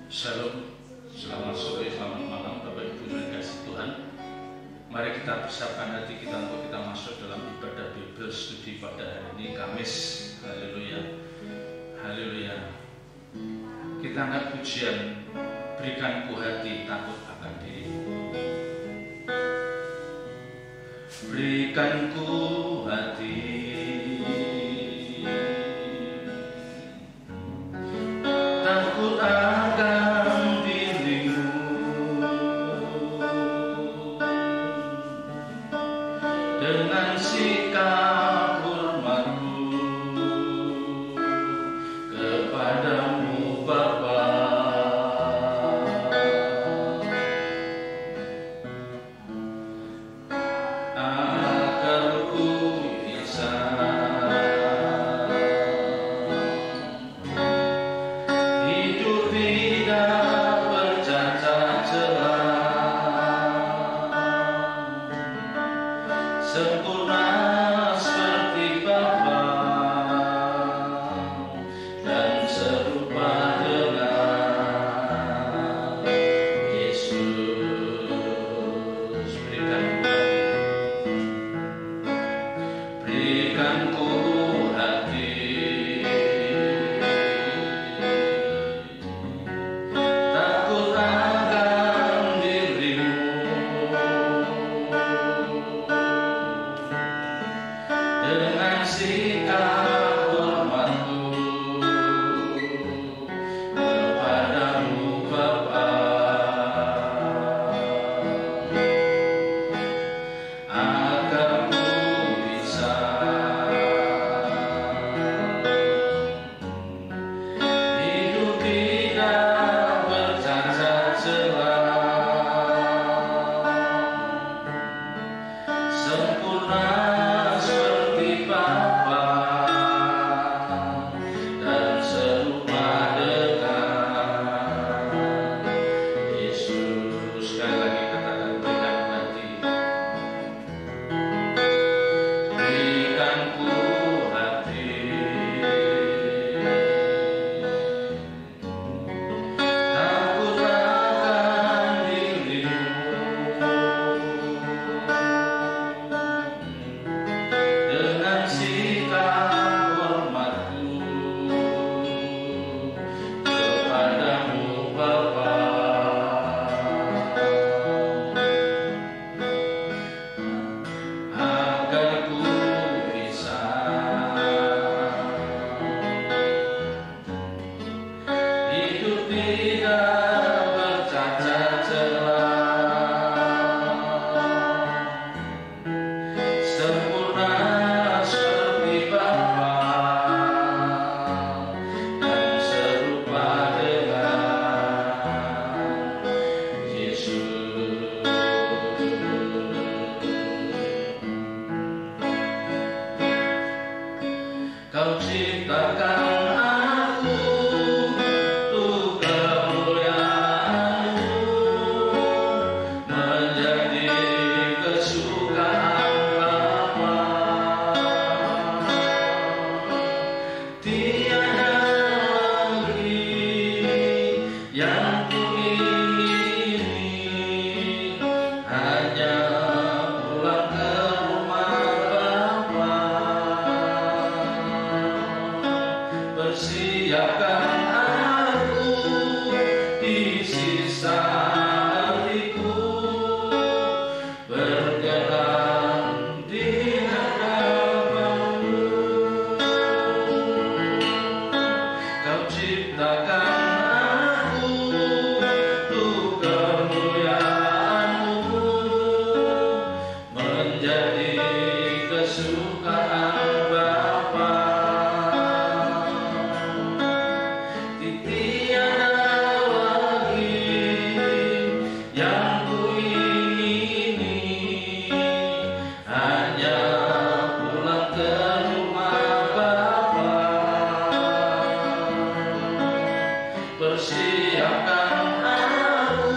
Shalom, selamat sore, selamat malam Bapak Ibu yang dikasihi Tuhan. Mari kita persiapkan hati kita untuk kita masuk dalam ibadah Bible Studi pada hari ini, Kamis. Haleluya, haleluya. Kita angkat pujian, berikan ku hati takut akan dirimu. Berikan ku hati takut akan dirimu, dengan sikap hormatku kepadamu Bapa. Agar ku bisa hidup tidak bercacat celah, sempurna seperti Bapa dan serupa dengan Yesus. Berikan ku hati takut akan dirimu, dengan sikap hormatku kepadamu Bapa. Agar ku bisa hidup tidak bercacat celah, sempurna seperti Bapa dan serupa dengan Yesus. Sekali lagi katakan, berikan hati. Berikan ku hati takut akan dirimu, dengan sikap hormatku kepadamu Bapa. Agar ku bisa hidup tidak bercacat celah, sempurna seperti Bapa dan serupa dengan Yesus. Kau ciptakan aku untuk kemuliaan-Mu, menjadi kesukaan Bapa. Tiada lagi yang kuingini, hanya pulang ke rumah Bapa. Persiapkan aku di sisa hariku, berjalan di hadapan-Mu. Kau ciptakan aku untuk kemuliaan-Mu, menjadi kesukaan Bapa. Tiada lagi yang kuingini, hanya pulang ke rumah Bapa. Persiapkan aku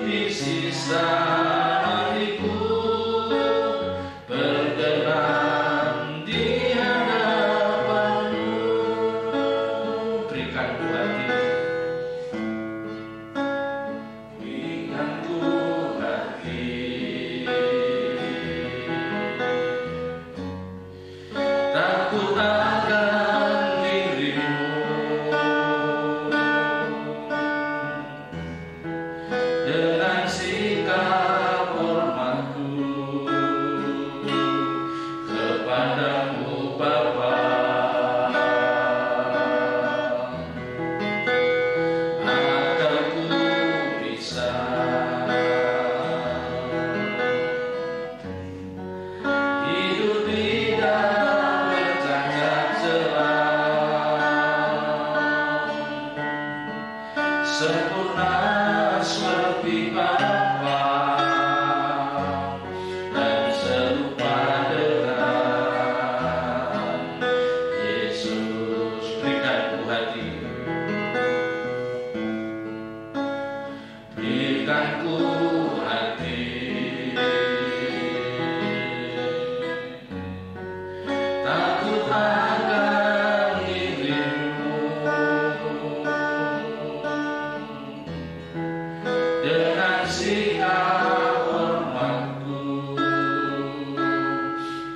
di sisa hariku, berjalan di hadapan-Mu. Berikan ku hati sempurna seperti Bapa dan serupa dengan Yesus. Berikan ku hati, berikan ku hati, takut akan dirimu, dengan sikap hormatku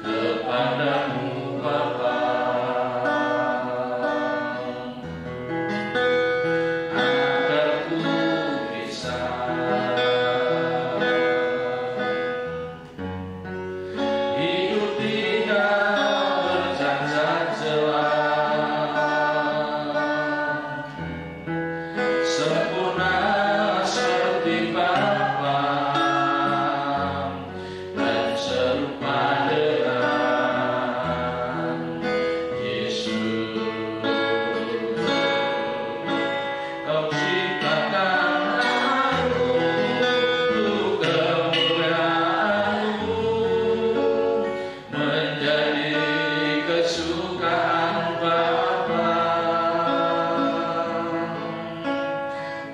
kepadamu Bapa, agar ku bisa hidup tidak bercacat celah, sempurna seperti Bapa dan serupa dengan Yesus. Kau ciptakan aku untuk kemuliaan-Mu, menjadi kesukaan Bapa.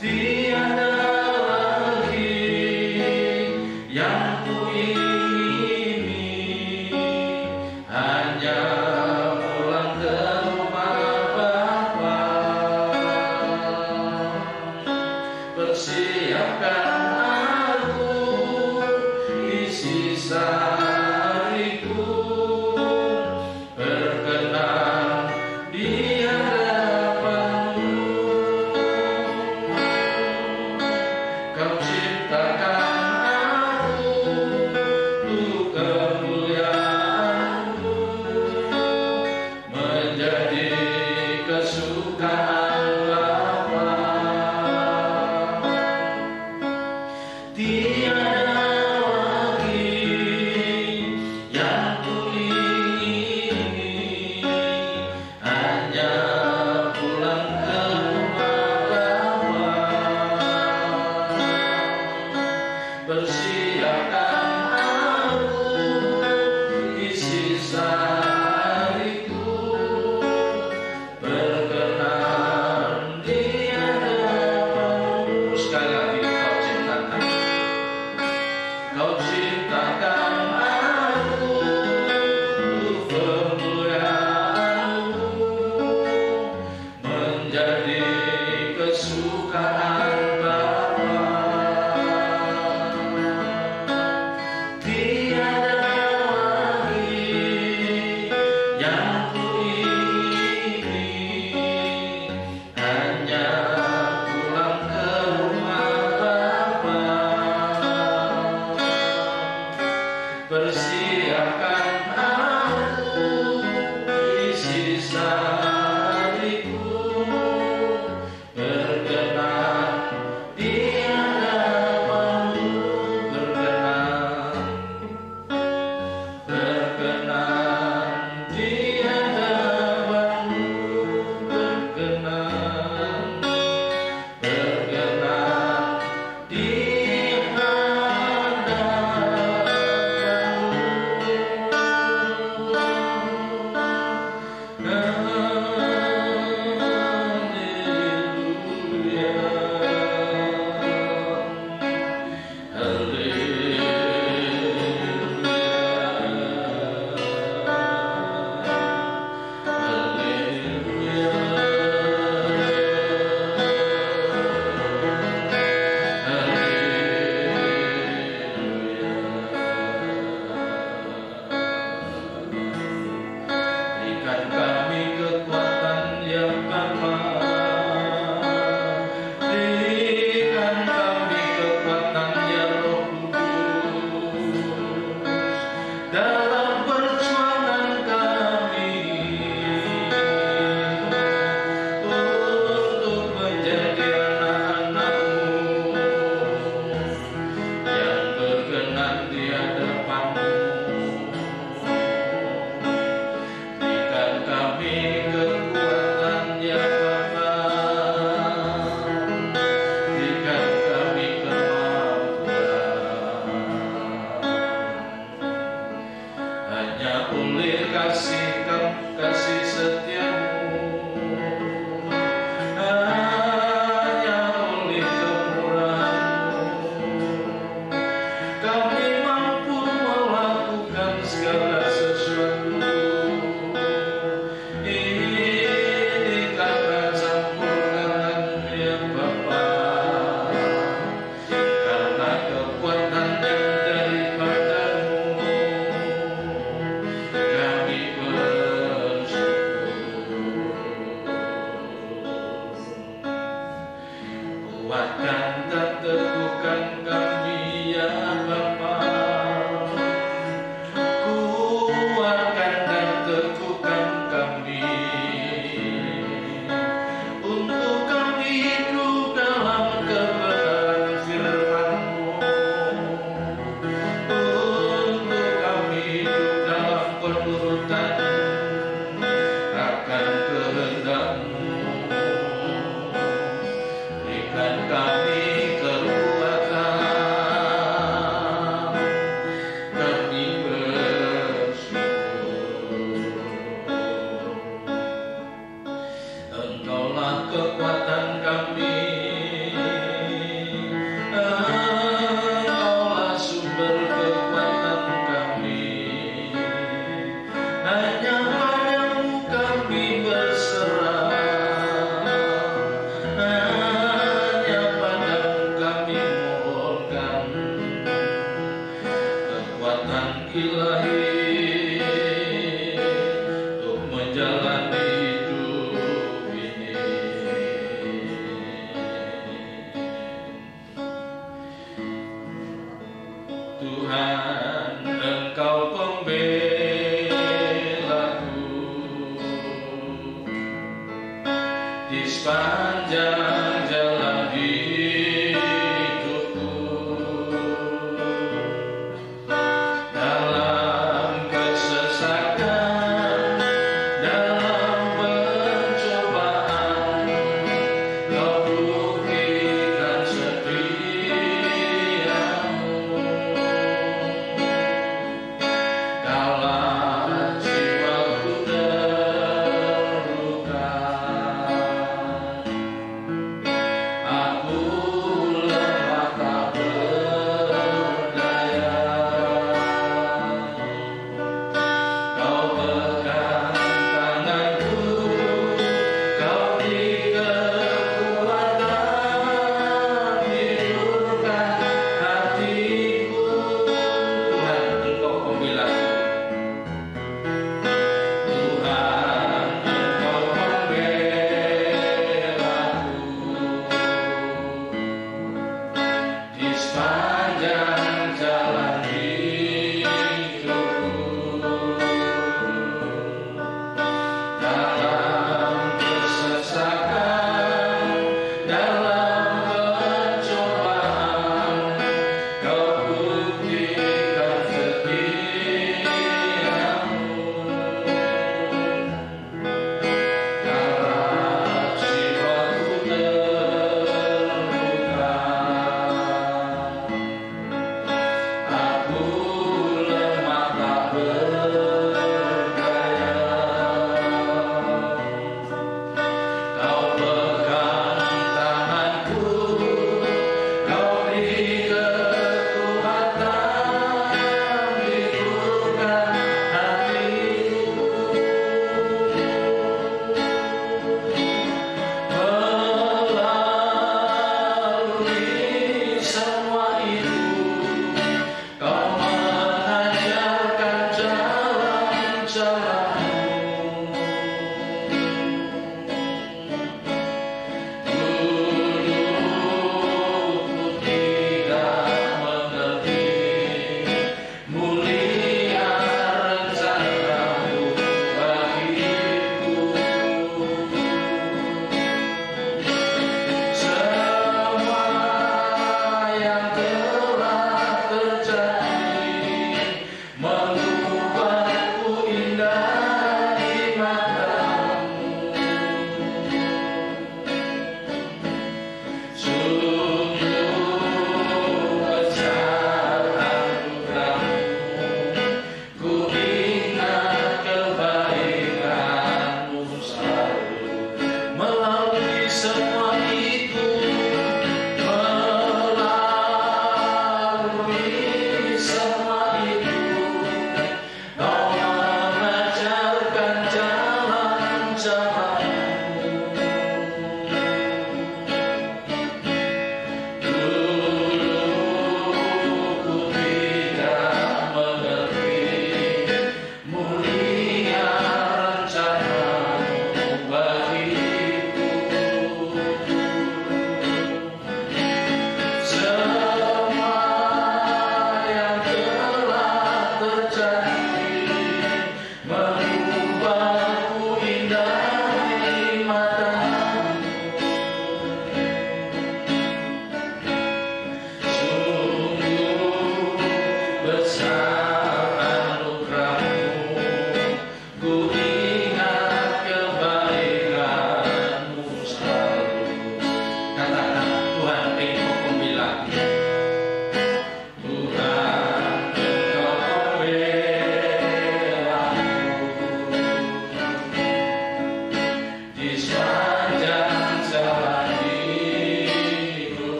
Tiada lagi yang kuingini, hanya pulang ke rumah Bapa. Kuatkan dan teguhkan kami ya Bapa. Kuatkan dan teguhkan kami untuk kami hidup dalam kebenaran firman-Mu, untuk kami hidup dalam penurutan akan kehendak-Mu. Berikan kami kekuatan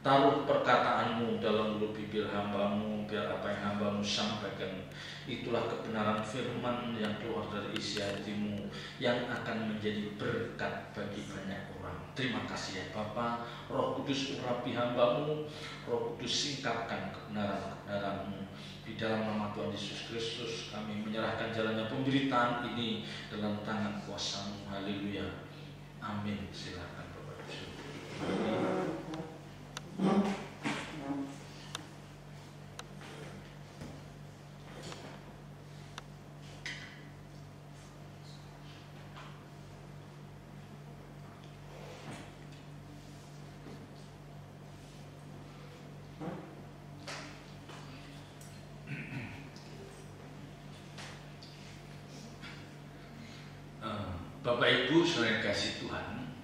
Taruh perkataanmu dalam mulut bibir hambamu, biar apa yang hambamu sampaikan itulah kebenaran firman yang keluar dari isi hatimu, yang akan menjadi berkat bagi banyak orang. Terima kasih ya Bapa. Roh Kudus urapi hambamu, Roh Kudus singkapkan kebenaran-kebenaranmu. Di dalam nama Tuhan Yesus Kristus kami menyerahkan jalannya pemberitaan ini dalam tangan kuasa-Mu. Haleluya. Amin. Silakan Bapak Ibu. Bapak Ibu saudara kasih Tuhan,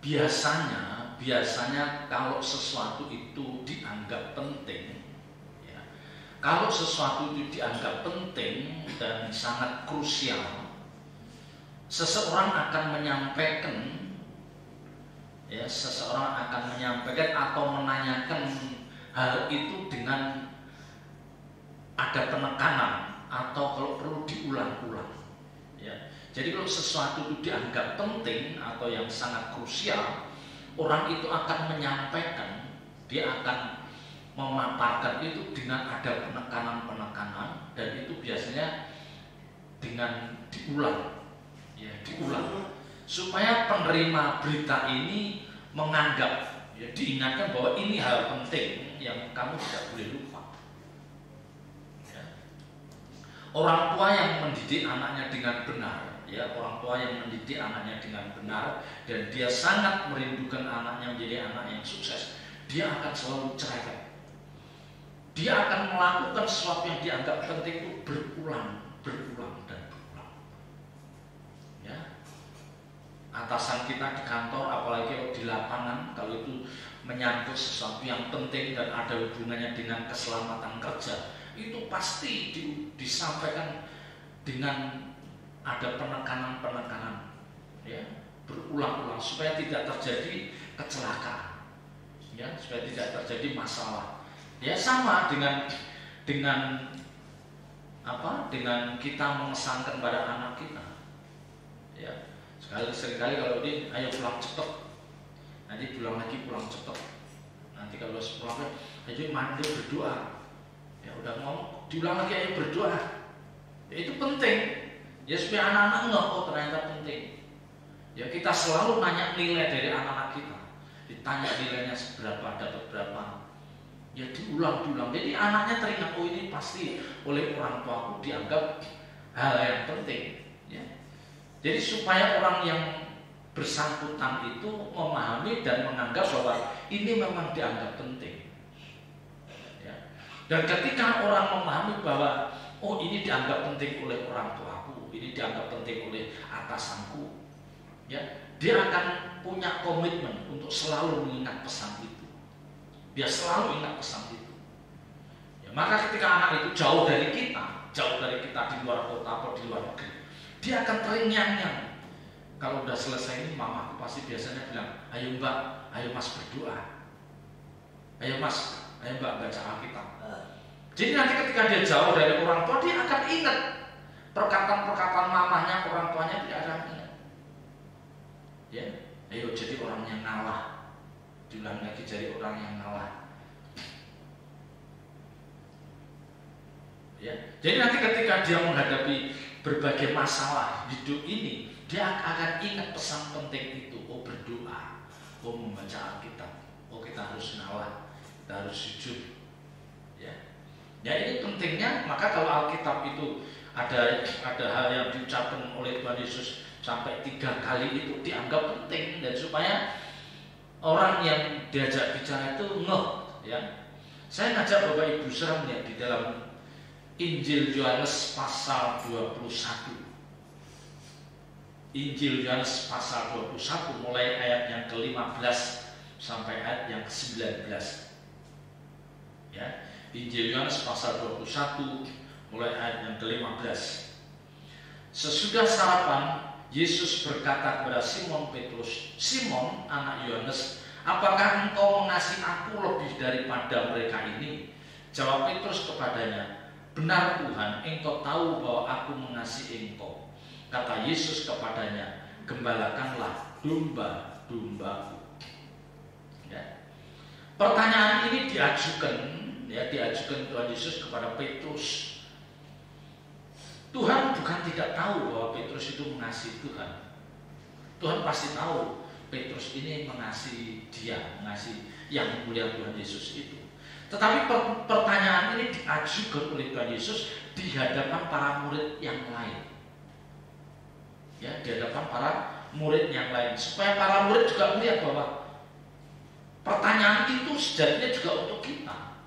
biasanya kalau sesuatu itu dianggap penting, ya, kalau sesuatu itu dianggap penting dan sangat krusial, seseorang akan menyampaikan, ya, atau menanyakan hal itu dengan ada penekanan atau kalau perlu diulang-ulang. Ya. Jadi kalau sesuatu itu dianggap penting atau yang sangat krusial, orang itu akan menyampaikan, dia akan memaparkan itu dengan ada penekanan-penekanan, dan itu biasanya dengan diulang, ya, supaya penerima berita ini menganggap, ya, diingatkan bahwa ini hal penting yang kamu tidak boleh lupa. Orang tua yang mendidik anaknya dengan benar, ya, orang tua yang mendidik anaknya dengan benar dan dia sangat merindukan anaknya menjadi anak yang sukses, dia akan selalu cerewet. Dia akan melakukan sesuatu yang dianggap penting itu berulang. Ya. Atasan kita di kantor, apalagi di lapangan, kalau itu menyangkut sesuatu yang penting dan ada hubungannya dengan keselamatan kerja, itu pasti disampaikan dengan ada penekanan-penekanan, ya, berulang-ulang supaya tidak terjadi kecelakaan, ya, supaya tidak terjadi masalah. Ya sama dengan kita memesankan pada anak kita. Ya, seringkali kalau dia ayo pulang cepet, nanti pulang cepet. Nanti kalau pulang ayo mandi berdoa. Ya udah ngomong, diulang lagi ayo berdoa. Ya, itu penting. Ya supaya anak-anak oh ternyata penting. Ya kita selalu nanya nilai dari anak-anak kita. Ditanya nilainya seberapa, dapat berapa. Ya diulang. Jadi anaknya teringat, oh ini pasti oleh orang tuaku dianggap hal yang penting. Ya. Jadi supaya orang yang bersangkutan itu memahami dan menganggap bahwa ini memang dianggap penting. Ya. Dan ketika orang memahami bahwa oh ini dianggap penting oleh orang tuaku, ini dianggap penting oleh atasanku, ya dia akan punya komitmen untuk selalu mengingat pesan itu. Dia selalu ingat pesan itu. Ya, maka ketika anak itu jauh dari kita di luar kota atau di luar negeri, dia akan terngiang-ngiang. Kalau udah selesai ini, mamaku pasti biasanya bilang, ayo mbak, ayo mas berdoa, ayo mas, ayo mbak baca Alkitab. Jadi nanti ketika dia jauh dari orang tua, dia akan ingat perkataan-perkataan mamanya, orang tuanya dia akan ingat. Ya, ayo jadi orang yang ngalah. Diulang lagi jadi orang yang ngalah. Ya, jadi nanti ketika dia menghadapi berbagai masalah hidup ini, dia akan ingat pesan penting itu. Oh berdoa, oh membaca Alkitab, oh kita harus ngalah, kita harus sujud. Ya, ya ini pentingnya. Maka kalau Alkitab itu ada hal yang diucapkan oleh Tuhan Yesus sampai 3 kali itu dianggap penting, dan supaya orang yang diajak bicara itu ngeh, ya. Saya ngajak Bapak Ibu Saudara melihat di dalam Injil Yohanes pasal 21. Injil Yohanes pasal 21 mulai ayat yang ke-15 sampai ayat yang ke-19. Ya, Injil Yohanes pasal 21 mulai ayat yang ke-15. Sesudah sarapan, Yesus berkata kepada Simon Petrus, Simon anak Yohanes, apakah engkau mengasihi aku lebih daripada mereka ini? Jawab Petrus kepadanya, benar Tuhan, engkau tahu bahwa aku mengasihi engkau. Kata Yesus kepadanya, gembalakanlah domba-dombaku. Ya. Pertanyaan ini diajukan Tuhan Yesus kepada Petrus. Tuhan bukan tidak tahu bahwa Petrus itu mengasihi Tuhan. Tuhan pasti tahu Petrus ini mengasihi dia, mengasihi yang mulia Tuhan Yesus itu. Tetapi pertanyaan ini diajukan oleh Tuhan Yesus di hadapan para murid yang lain. Ya, di hadapan para murid yang lain, supaya para murid juga melihat bahwa pertanyaan itu sejatinya juga untuk kita.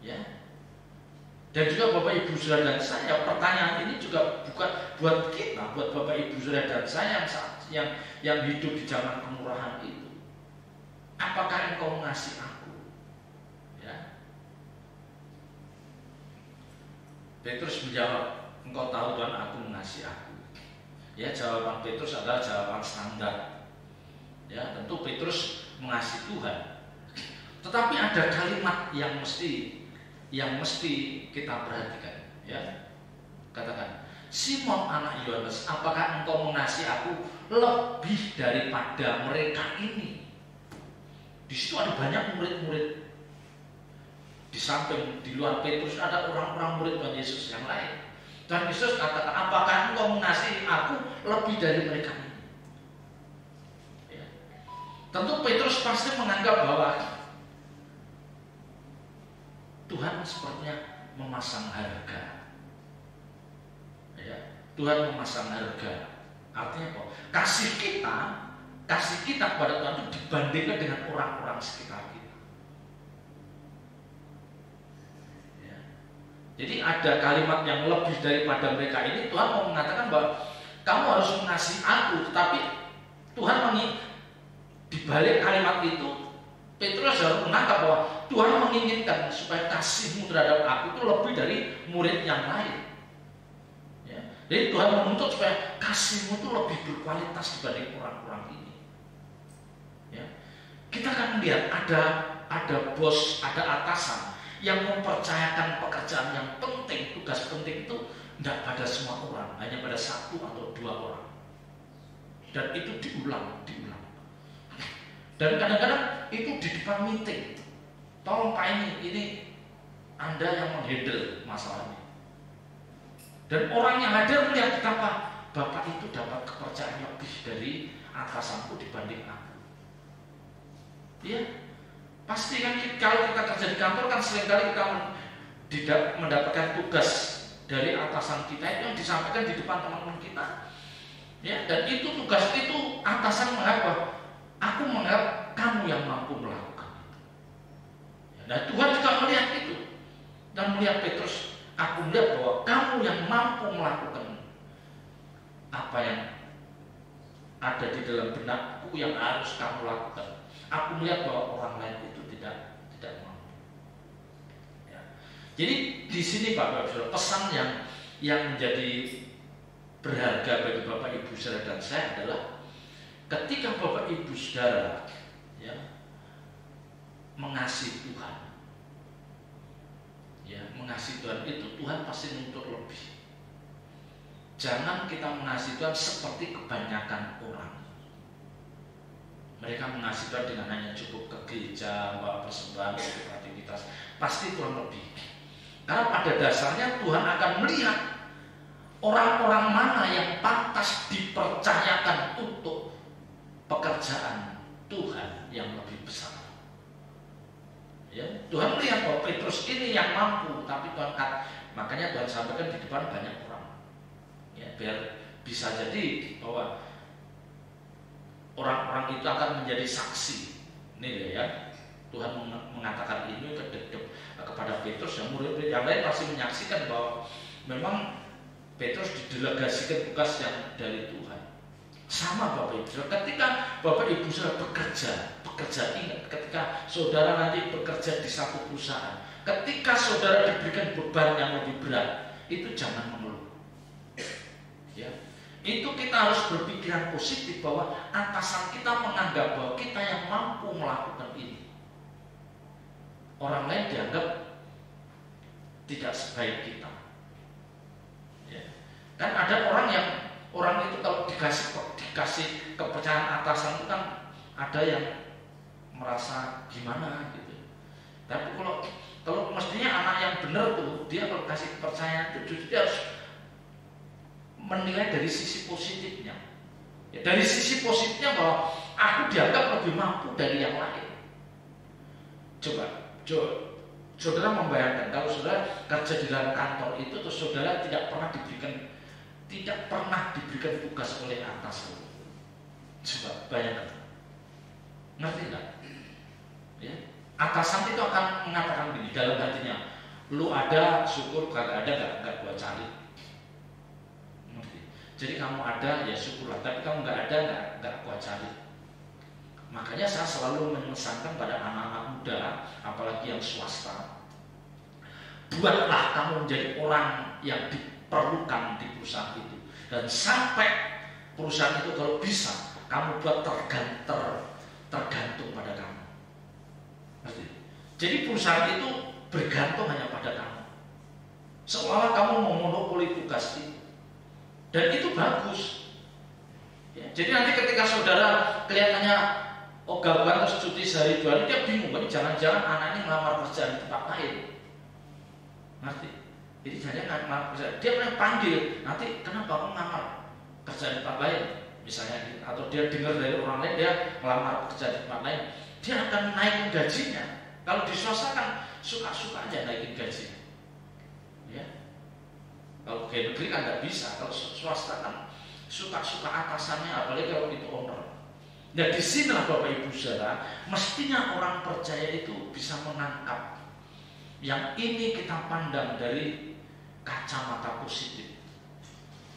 Ya. Dan juga Bapak Ibu Saudara dan saya, pertanyaan ini juga bukan buat kita, buat Bapak Ibu Saudara dan saya yang hidup di zaman kemurahan itu. Apakah engkau mengasihi aku? Ya. Petrus menjawab, engkau tahu Tuhan aku mengasihi aku. Ya, jawaban Petrus adalah jawaban standar. Ya, tentu Petrus mengasihi Tuhan. Tetapi ada kalimat yang mesti kita perhatikan, ya. Katakan, Simon anak Yohanes, apakah engkau mengasihi aku lebih daripada mereka ini? Di situ ada banyak murid-murid. Di samping, di luar Petrus ada orang-orang murid Tuhan Yesus yang lain. Dan Yesus katakan, apakah engkau mengasihi aku lebih dari mereka ini? Ya. Tentu Petrus pasti menganggap bahwa Tuhan sepertinya memasang harga. Ya, Tuhan memasang harga. Artinya apa? Kasih kita kepada Tuhan itu dibandingkan dengan orang-orang sekitar kita. Ya. Jadi ada kalimat yang lebih daripada mereka ini. Tuhan mau mengatakan bahwa kamu harus mengasihi aku, tetapi Tuhan di balik kalimat itu Petrus harus menangkap bahwa Tuhan menginginkan supaya kasihmu terhadap aku itu lebih dari murid yang lain. Ya. Jadi Tuhan menuntut supaya kasihmu itu lebih berkualitas dibanding orang-orang ini. Ya. Kita akan melihat ada bos, ada atasan yang mempercayakan pekerjaan yang penting, tugas penting itu tidak pada semua orang, hanya pada 1 atau 2 orang. Dan itu diulang. Dan kadang-kadang itu di depan meeting. Tolong Pak ini Anda yang menghandle masalahnya. Dan orang yang hadir melihat betapa Bapak itu dapat kepercayaan lebih dari atasanku dibanding aku. Ya, pasti kan kalau kita kerja di kantor kan seringkali kita tidak mendapatkan tugas dari atasan kita itu yang disampaikan di depan teman-teman kita. Ya, dan itu tugas itu atasan menganggap aku menganggap kamu yang mampu melakukan itu. Ya, dan Tuhan juga melihat itu dan melihat Petrus. Aku melihat bahwa kamu yang mampu melakukan apa yang ada di dalam benakku yang harus kamu lakukan. Aku melihat bahwa orang lain itu tidak mampu. Ya. Jadi di sini Bapak Ibu pesan yang menjadi berharga bagi Bapak Ibu Saudara dan saya adalah ketika Bapak Ibu Saudara ya, mengasihi Tuhan, ya, mengasihi Tuhan itu Tuhan pasti menuntut lebih. Jangan kita mengasihi Tuhan seperti kebanyakan orang. Mereka mengasihi Tuhan dengan hanya cukup ke gereja, bawa persembahan, ikut aktivitas. Pasti Tuhan lebih. Karena pada dasarnya Tuhan akan melihat orang-orang mana yang pantas dipercayakan untuk pekerjaan Tuhan yang lebih besar. Ya, Tuhan melihat bahwa Petrus ini yang mampu, tapi Tuhan makanya Tuhan sampaikan di depan banyak orang. Ya, biar bisa jadi bahwa orang-orang itu akan menjadi saksi. Ini ya, Tuhan mengatakan ini kepada Petrus, yang murid-murid yang lain pasti menyaksikan bahwa memang Petrus didelegasikan tugas yang dari Tuhan. Sama Bapak Ibu, ketika Bapak Ibu sudah bekerja ingat, ketika saudara nanti bekerja di satu perusahaan, ketika saudara diberikan beban yang lebih berat, itu jangan mengeluh. Ya, itu kita harus berpikiran positif bahwa atasan kita menganggap bahwa kita yang mampu melakukan ini. Orang lain dianggap tidak sebaik kita. Ya. Dan ada orang itu kalau dikasih kepercayaan atasan itu kan ada yang merasa gimana gitu. Tapi kalau mestinya anak yang benar tuh dia kalau kasih kepercayaan itu justru dia harus menilai dari sisi positifnya. Ya, dari sisi positifnya bahwa aku dianggap lebih mampu dari yang lain. Coba saudara membayangkan kalau saudara kerja di dalam kantor itu terus saudara tidak pernah diberikan tugas oleh atas. Coba bayangkan, ngerti nggak? Ya. Atasan itu akan mengatakan begini dalam hatinya, lu ada syukur, kagak ada nggak gua cari. Ngerti? Jadi kamu ada ya syukurlah, tapi kamu nggak ada nggak gua cari. Makanya saya selalu memesankan pada anak-anak muda, apalagi yang swasta, buatlah kamu menjadi orang yang diperlukan di perusahaan itu, dan sampai perusahaan itu kalau bisa kamu buat tergantung pada kamu. Ngerti? Jadi perusahaan itu bergantung hanya pada kamu, seolah kamu memonopoli tugas itu, dan itu bagus. Ya, jadi nanti ketika saudara kelihatannya ogah-ogahan terus cuti sehari 2 hari, dia bingung, jangan-jangan anak ini melamar kerja di tempat lain. Ngerti? Jadi jangan ngelamar kerja, dia pernah panggil, nanti kenapa kamu ngelamar kerja di tempat lain misalnya, atau dia dengar dari orang lain dia melamar kerja di tempat lain, dia akan naikin gajinya. Kalau di swasta kan suka-suka aja naikin gajinya. Ya. Kalau kayak negeri kan nggak bisa, kalau swasta kan suka-suka atasannya, apalagi kalau itu owner. Nah disinilah Bapak Ibu Saudara, mestinya orang percaya itu bisa menangkap yang ini kita pandang dari kacamata positif.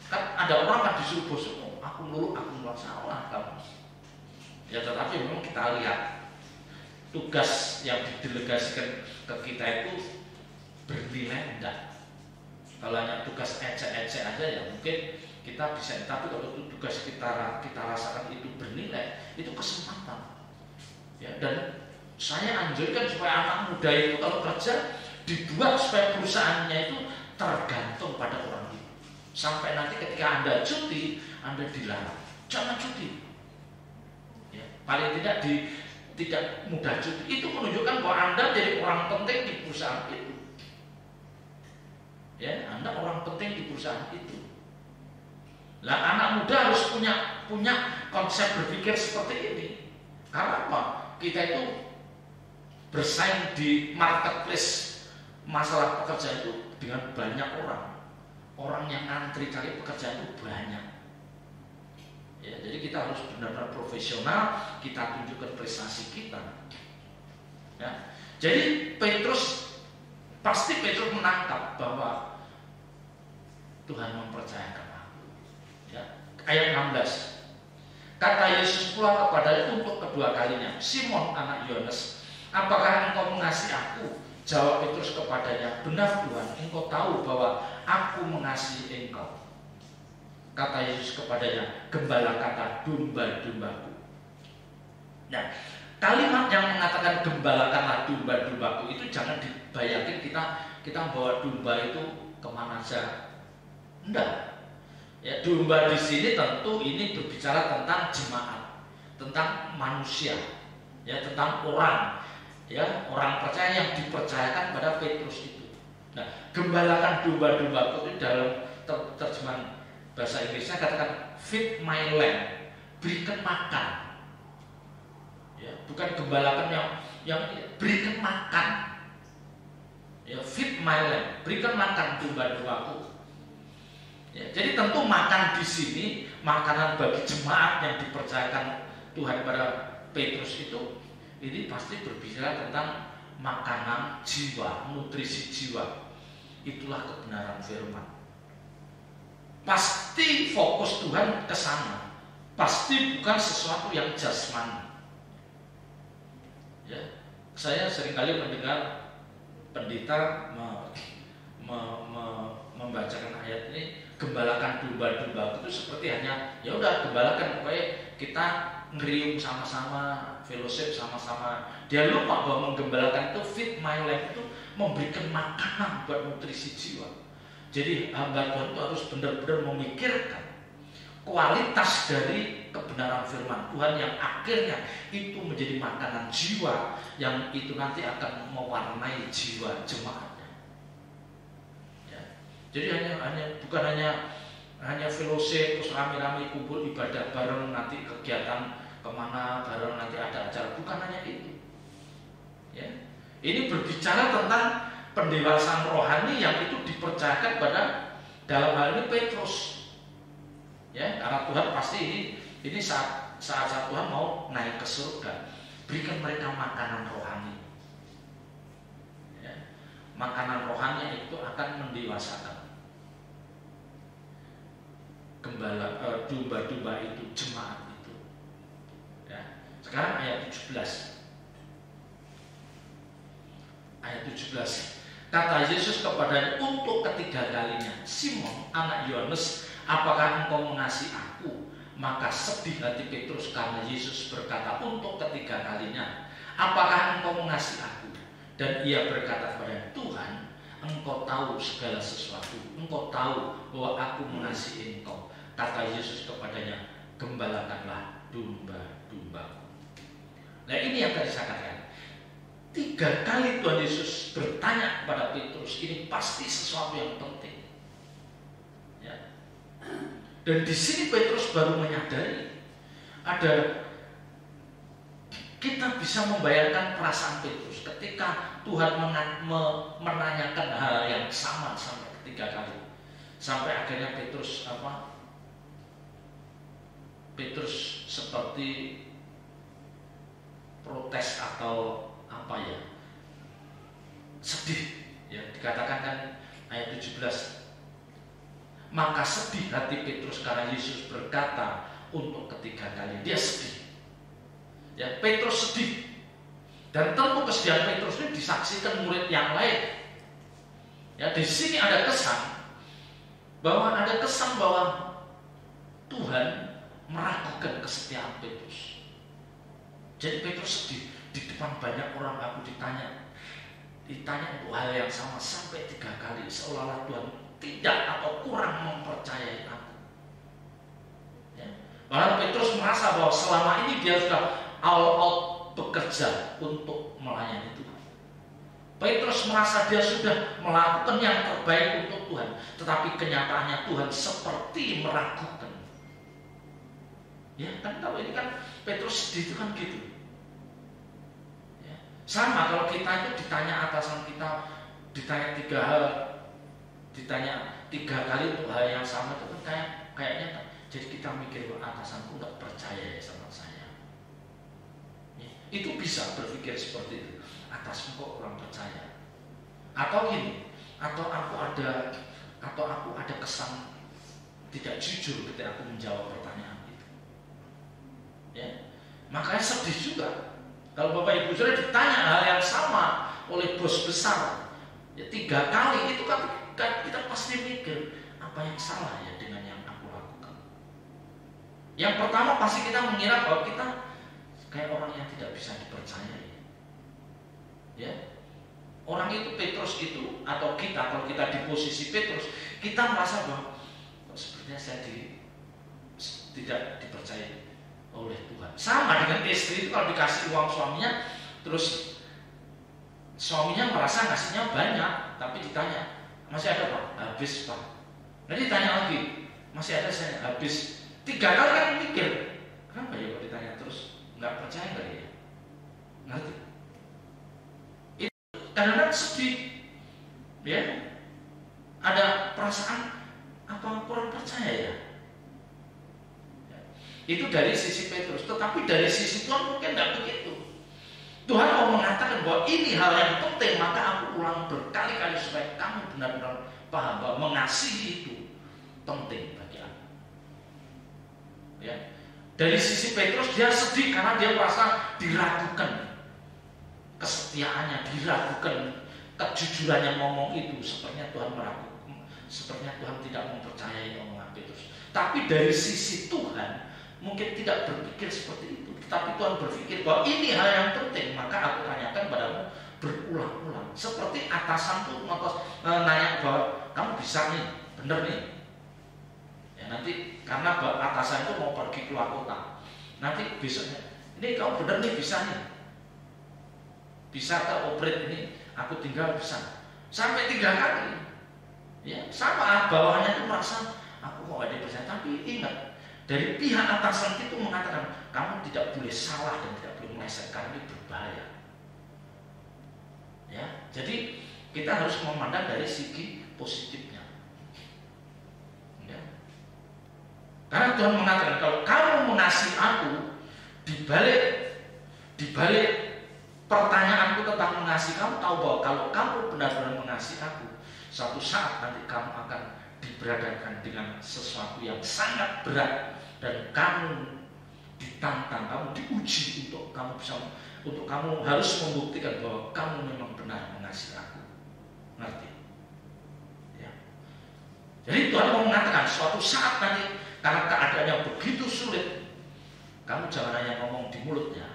Kan ada orang kan disuruh bos, aku merasa salah kamu. Ya tetapi memang kita lihat tugas yang didelegasikan ke kita itu bernilai enggak. Kalau hanya tugas ecek-ecek aja ya mungkin kita bisa, tapi kalau itu tugas kita rasakan itu bernilai, itu kesempatan. Ya, dan saya anjurkan supaya anak muda itu kalau kerja dibuat supaya perusahaannya itu tergantung pada orang itu. Sampai nanti ketika Anda cuti, Anda dilarang, jangan cuti. Ya, paling tidak tidak mudah cuti. Itu menunjukkan bahwa Anda jadi orang penting di perusahaan itu. Ya, Anda orang penting di perusahaan itu. Lah anak muda harus punya konsep berpikir seperti ini. Karena apa? Kita itu bersaing di marketplace masalah pekerjaan itu dengan banyak orang. Orang yang ngantri cari pekerjaan itu banyak. Ya, jadi kita harus benar-benar profesional, kita tunjukkan prestasi kita. Ya. Jadi pasti Petrus menangkap bahwa Tuhan mempercayakan aku. Ya. Ayat 16. Kata Yesus pula kepadanya untuk kedua kalinya, Simon anak Yohanes, apakah engkau mengasihi aku? Jawab Petrus kepadanya, benar Tuhan, engkau tahu bahwa aku mengasihi engkau. Kata Yesus kepadanya, gembalakanlah domba-dombaku. Nah, kalimat yang mengatakan gembalakanlah domba-dombaku itu jangan dibayangkan kita bawa domba itu kemana saja. Enggak. Ya, domba di sini tentu ini berbicara tentang jemaat, tentang manusia, ya, tentang orang, ya, orang percaya yang dipercayakan pada Petrus itu. Nah, gembalakan domba-dombaku itu dalam terjemahan bahasa Inggrisnya katakan feed my lamb, berikan makan. Ya, bukan gembalakan yang berikan makan. Ya, feed my lamb, berikan makan domba-dombaku. Ya, jadi tentu makan di sini, makanan bagi jemaat yang dipercayakan Tuhan pada Petrus itu, ini pasti berbicara tentang makanan jiwa, nutrisi jiwa. Itulah kebenaran firman. Pasti fokus Tuhan ke sana. Pasti bukan sesuatu yang jasmani. Ya, saya seringkali mendengar pendeta membacakan ayat ini, gembalakan domba-domba itu seperti hanya ya udah gembalakan, pokoknya kita ngeriung sama-sama, fellowship sama-sama. Dia lupa bahwa menggembalakan itu feed my life itu memberikan makanan buat nutrisi jiwa. Jadi hamba Tuhan itu harus benar-benar memikirkan kualitas dari kebenaran firman Tuhan yang akhirnya itu menjadi makanan jiwa yang itu nanti akan mewarnai jiwa jemaatnya. Jadi bukan hanya fellowship terus rame-rame kumpul ibadah bareng, nanti kegiatan kemana bareng, nanti ada acara, bukan hanya itu. Ya, ini berbicara tentang pendewasaan rohani yang itu dipercayakan pada dalam hal ini Petrus. Ya, karena Tuhan pasti ini saat Tuhan mau naik ke surga, berikan mereka makanan rohani. Ya, makanan rohani itu akan mendewasakan. Domba-domba itu, jemaat itu. Ya. Sekarang ayat 17. Ayat 17. Kata Yesus kepadanya untuk ketiga kalinya, Simon anak Yohanes, apakah engkau mengasihi aku? Maka sedih hati Petrus karena Yesus berkata untuk ketiga kalinya, apakah engkau mengasihi aku? Dan ia berkata kepadanya, Tuhan, engkau tahu segala sesuatu, engkau tahu bahwa aku mengasihi engkau. Kata Yesus kepadanya, gembalakanlah domba-dombaku. Nah, ini yang tadi saya katakan. 3 kali Tuhan Yesus bertanya kepada Petrus, ini pasti sesuatu yang penting. Ya. Dan di sini Petrus baru menyadari kita bisa membayangkan perasaan Petrus ketika Tuhan menanyakan hal yang sama sampai 3 kali. Sampai akhirnya Petrus seperti protes atau sedih, ya, dikatakan kan ayat 17. Maka sedih hati Petrus karena Yesus berkata untuk ketiga kali. Dia sedih. Ya, Petrus sedih. Dan tentu kesedihan Petrus ini disaksikan murid yang lain. Ya, di sini ada kesan bahwa ada kesan bahwa Tuhan meragukan kesetiaan Petrus. Jadi Petrus di depan banyak orang, aku ditanya untuk hal yang sama sampai 3 kali, seolah-olah Tuhan tidak atau kurang mempercayai aku. Ya. Malah Petrus merasa bahwa selama ini dia sudah all out bekerja untuk melayani Tuhan. Petrus merasa dia sudah melakukan yang terbaik untuk Tuhan, tetapi kenyataannya Tuhan seperti meragukan. Ya kan, kalau ini kan Petrus sedih itu kan gitu. Ya. Sama kalau kita itu ditanya atasan kita, ditanya 3 hal, ditanya 3 kali untuk hal yang sama, itu kan kayaknya jadi kita mikir bahwa atasanku nggak percaya ya sama saya. Ya. Itu bisa berpikir seperti itu. Atasmu kok orang percaya? Atau gini, atau aku ada kesan tidak jujur ketika aku menjawab pertanyaan itu. Ya, makanya sedih juga kalau Bapak Ibu sudah ditanya hal yang sama oleh bos besar, ya 3 kali, itu kan kita pasti mikir apa yang salah ya dengan yang aku lakukan. Yang pertama pasti kita mengira bahwa kita kayak orang yang tidak bisa dipercayai. Ya, orang itu Petrus itu, atau kita kalau kita di posisi Petrus, kita merasa bahwa sepertinya saya tidak dipercaya oleh Tuhan. Sama dengan istri itu, kalau dikasih uang suaminya, terus suaminya merasa ngasihnya banyak, tapi ditanya masih ada Pak? Habis Pak. Nanti ditanya lagi, masih ada saya? Habis. 3 kali kan mikir, kenapa ya kalau ditanya terus nggak percaya nggak ya? Ngerti? Kadang-kadang sedih, ya, ada perasaan apa kurang percaya ya. Itu dari sisi Petrus, tetapi dari sisi Tuhan mungkin tidak begitu. Tuhan mau mengatakan bahwa ini hal yang penting, maka aku ulang berkali-kali supaya kamu benar-benar paham bahwa mengasihi itu penting bagi aku. Ya. Dari sisi Petrus dia sedih karena dia merasa diragukan. Kesetiaannya diragukan, kejujurannya ngomong itu sepertinya Tuhan meragukan, sepertinya Tuhan tidak mempercayai omongan Petrus. Tapi dari sisi Tuhan mungkin tidak berpikir seperti itu, tapi Tuhan berpikir bahwa ini hal yang penting, maka aku tanyakan padamu berulang-ulang. Seperti atasan tuh nanya bahwa kamu bisa nih, bener nih. Ya nanti karena atasan itu mau pergi keluar kota, nanti besoknya ini kamu bener nih bisa nih. Bisa tak operate ini, aku tinggal bisa. Sampai 3 kali. Ya, sama bawahannya itu merasa aku mau ada percaya. Tapi ingat, dari pihak atasan itu mengatakan kamu tidak boleh salah dan tidak boleh meleset karena ini berbahaya. Ya, jadi kita harus memandang dari segi positifnya. Ya. Karena Tuhan mengatakan kalau kamu mengasihi aku, dibalik pertanyaanku tentang mengasihi, kamu tahu bahwa kalau kamu benar-benar mengasihi aku, suatu saat nanti kamu akan diberadakan dengan sesuatu yang sangat berat dan kamu ditantang, kamu diuji untuk kamu harus membuktikan bahwa kamu memang benar mengasihi aku. Ngerti? Ya. Jadi Tuhan mau mengatakan suatu saat nanti karena keadaannya begitu sulit, kamu jangan hanya ngomong di mulutnya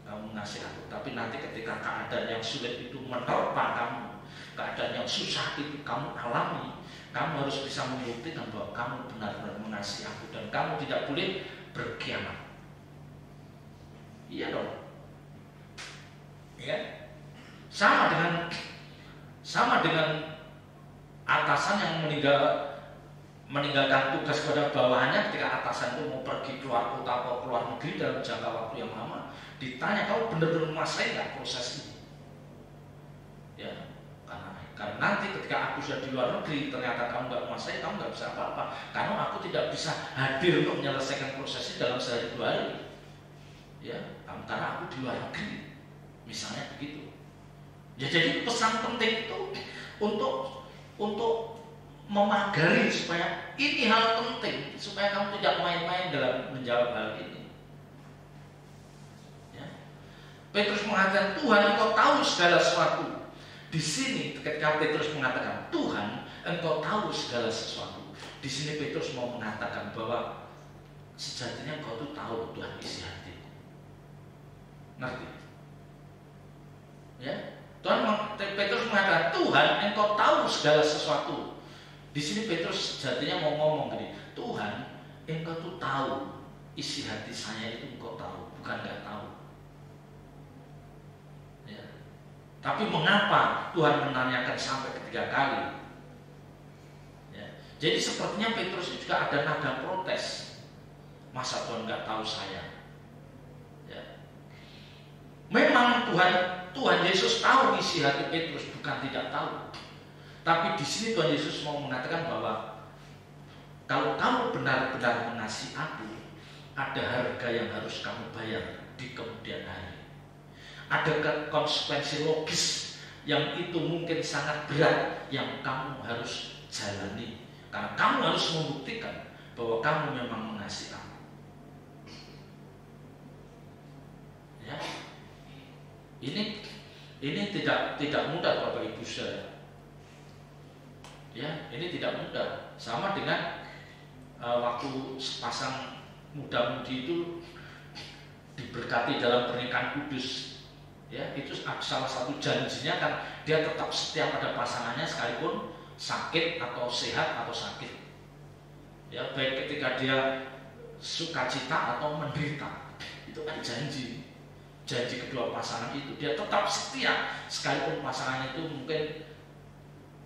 kamu mengasihi aku, tapi nanti ketika keadaan yang sulit itu menerpa kamu, keadaan yang susah itu kamu alami, kamu harus bisa membuktikan bahwa kamu benar-benar mengasihi aku dan kamu tidak boleh berkhianat. Iya dong. Ya. Sama dengan atasan yang meninggalkan tugas kepada bawahannya ketika atasan itu mau pergi keluar kota atau keluar negeri dalam jangka waktu yang lama, ditanya kamu benar-benar menguasai nggak proses ini? Ya, karena nanti ketika aku sudah di luar negeri ternyata kamu nggak menguasai, kamu nggak bisa apa-apa karena aku tidak bisa hadir untuk menyelesaikan proses ini dalam sehari 2 hari. Ya, karena aku di luar negeri, misalnya begitu. Ya, jadi pesan penting itu untuk memagari supaya ini hal penting, supaya kamu tidak main-main dalam menjawab hal ini. Ya. Petrus mengatakan Tuhan engkau tahu segala sesuatu. Di sini ketika Petrus mengatakan Tuhan, engkau tahu segala sesuatu. Di sini Petrus mau mengatakan bahwa sejatinya engkau tuh tahu Tuhan isi hati. Ngerti? Ya, Petrus mengatakan, Tuhan, engkau tahu segala sesuatu. Di sini Petrus sejatinya mau ngomong gini, Tuhan, engkau tuh tahu isi hati saya itu, engkau tahu, bukan nggak tahu. Ya. Tapi mengapa Tuhan menanyakan sampai ketiga kali? Ya. Jadi sepertinya Petrus juga ada nada protes. Masa Tuhan nggak tahu saya? Ya. Memang Tuhan Yesus tahu isi hati Petrus, bukan tidak tahu. Tapi di sini Tuhan Yesus mau mengatakan bahwa kalau kamu benar-benar mengasihi aku, ada harga yang harus kamu bayar di kemudian hari. Ada konsekuensi logis yang itu mungkin sangat berat yang kamu harus jalani. Karena kamu harus membuktikan bahwa kamu memang mengasihi aku. Ya. Ini tidak mudah Bapak Ibu saudara. Ya, ini tidak mudah. Sama dengan waktu sepasang muda-mudi itu diberkati dalam pernikahan kudus. Ya, itu salah satu janjinya kan dia tetap setia pada pasangannya sekalipun sakit atau sehat atau sakit. Ya, baik ketika dia sukacita atau menderita. Itu kan janji kedua pasangan itu, dia tetap setia sekalipun pasangannya itu mungkin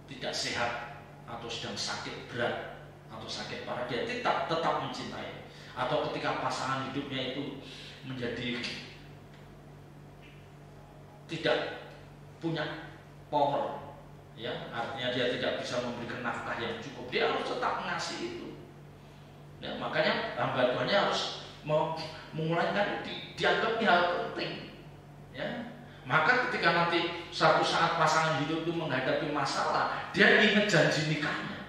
tidak sehat atau sedang sakit berat atau sakit parah, dia tetap mencintai. Atau ketika pasangan hidupnya itu menjadi tidak punya power, ya, artinya dia tidak bisa memberikan nafkah yang cukup, dia harus tetap mengasihi itu. Ya, makanya hamba Tuhannya harus memulaikan dianggap hal penting. Ya. Maka ketika nanti suatu saat pasangan hidup itu menghadapi masalah, dia ingat janji nikahnya.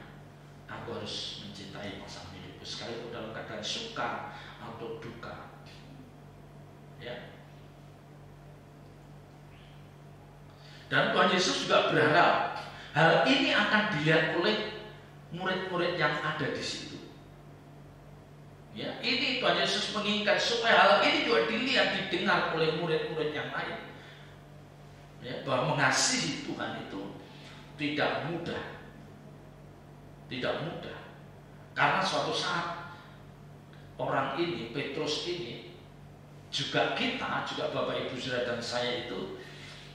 Aku harus mencintai pasangan hidupku sekalipun dalam keadaan suka atau duka. Ya. Dan Tuhan Yesus juga berharap hal ini akan dilihat oleh murid-murid yang ada di situ. Ya, ini Tuhan Yesus menginginkan supaya hal ini juga dilihat, didengar oleh murid-murid yang lain. Ya, bahwa mengasihi Tuhan itu tidak mudah. Tidak mudah. Karena suatu saat orang ini, Petrus ini, juga kita, juga Bapak Ibu Saudara dan saya itu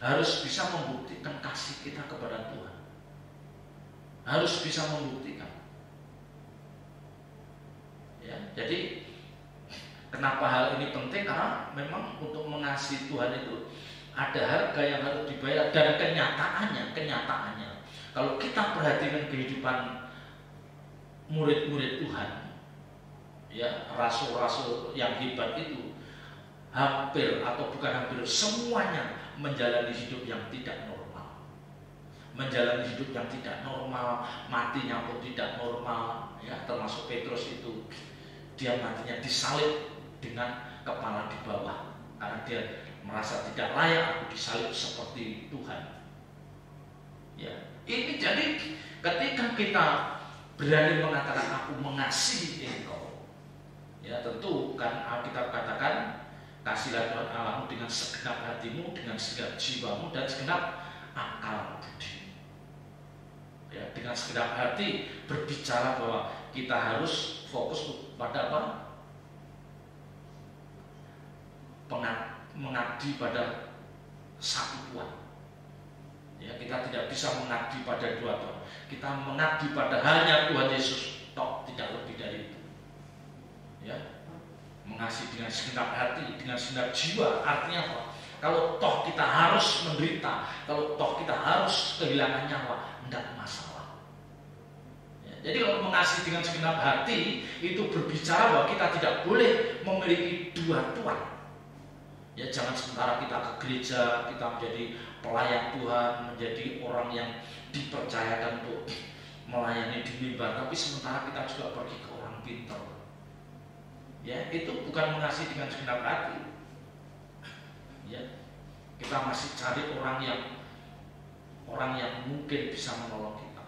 harus bisa membuktikan kasih kita kepada Tuhan. Harus bisa membuktikan. Ya, jadi kenapa hal ini penting? Karena memang untuk mengasihi Tuhan itu ada harga yang harus dibayar, dan kenyataannya kalau kita perhatikan kehidupan murid-murid Tuhan, ya, rasul-rasul yang hebat itu hampir atau bukan hampir semuanya menjalani hidup yang tidak normal. Menjalani hidup yang tidak normal, matinya pun tidak normal, ya, termasuk Petrus itu. Dia matinya disalib dengan kepala di bawah karena dia merasa tidak layak aku disalib seperti Tuhan. Ya, ini jadi ketika kita berani mengatakan aku mengasihi engkau, ya tentu kan Alkitab katakan kasihlah Tuhan Allahmu dengan segenap hatimu, dengan segenap jiwamu dan segenap akal budi. Ya, dengan segenap hati berbicara bahwa kita harus fokus pada apa? Mengabdi pada satu Tuhan. Ya, kita tidak bisa mengabdi pada dua Tuhan. Kita mengabdi pada hanya Tuhan Yesus, toh tidak lebih dari itu. Ya, mengasihi dengan segenap hati, dengan segenap jiwa. Artinya apa? Kalau toh kita harus menderita, kalau toh kita harus kehilangan nyawa, tidak masalah. Ya, jadi kalau mengasihi dengan segenap hati itu berbicara bahwa kita tidak boleh memiliki dua Tuhan. Ya, jangan sementara kita ke gereja, kita menjadi pelayan Tuhan, menjadi orang yang dipercayakan untuk melayani di mimbar, tapi sementara kita juga pergi ke orang pintar. Ya, itu bukan mengasihi dengan segenap hati. Ya, kita masih cari orang yang mungkin bisa menolong kita.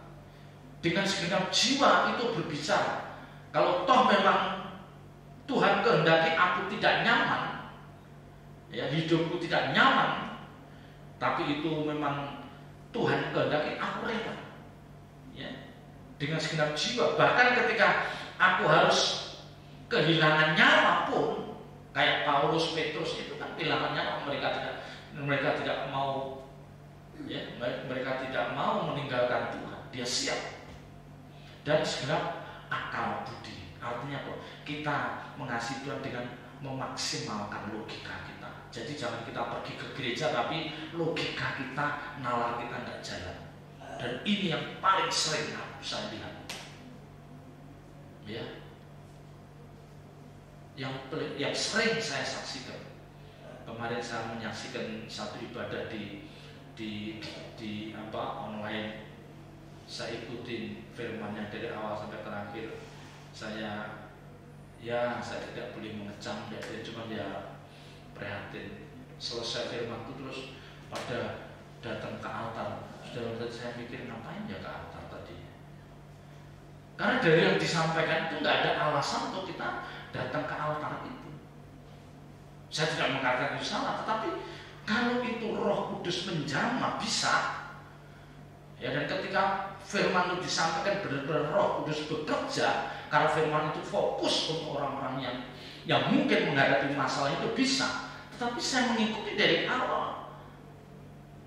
dengan segenap jiwa itu berbicara. Kalau toh memang Tuhan kehendaki aku tidak nyaman, ya, hidupku tidak nyaman, tapi itu memang Tuhan kehendaki, aku rela, ya, dengan segenap jiwa. Bahkan ketika aku harus kehilangan nyawa pun, kayak Paulus, Petrus itu kan kehilangan nyawa, mereka tidak mau, ya, mereka tidak mau meninggalkan Tuhan. Dia siap dan segenap akal budi. Artinya apa? Kita mengasihi Tuhan dengan memaksimalkan logika kita. Jadi jangan kita pergi ke gereja tapi logika kita, nalar kita tidak jalan. Dan ini yang paling sering saya lihat, ya, yang sering saya saksikan. Kemarin saya menyaksikan satu ibadah di online. Saya ikutin firman-Nya dari awal sampai terakhir. Saya tidak boleh mengecam dia, cuma dia prihatin. Selesai firman itu terus pada datang ke altar. Sudah saya mikir ngapain ya ke altar tadi? Karena dari yang disampaikan itu nggak ada alasan untuk kita datang ke altar itu. Saya tidak mengatakan itu salah, tetapi kalau itu Roh Kudus menjamah bisa. Ya, dan ketika firman itu disampaikan benar-benar Roh Kudus bekerja, karena firman itu fokus untuk orang-orang yang mungkin menghadapi masalah itu bisa. Tetapi saya mengikuti dari awal.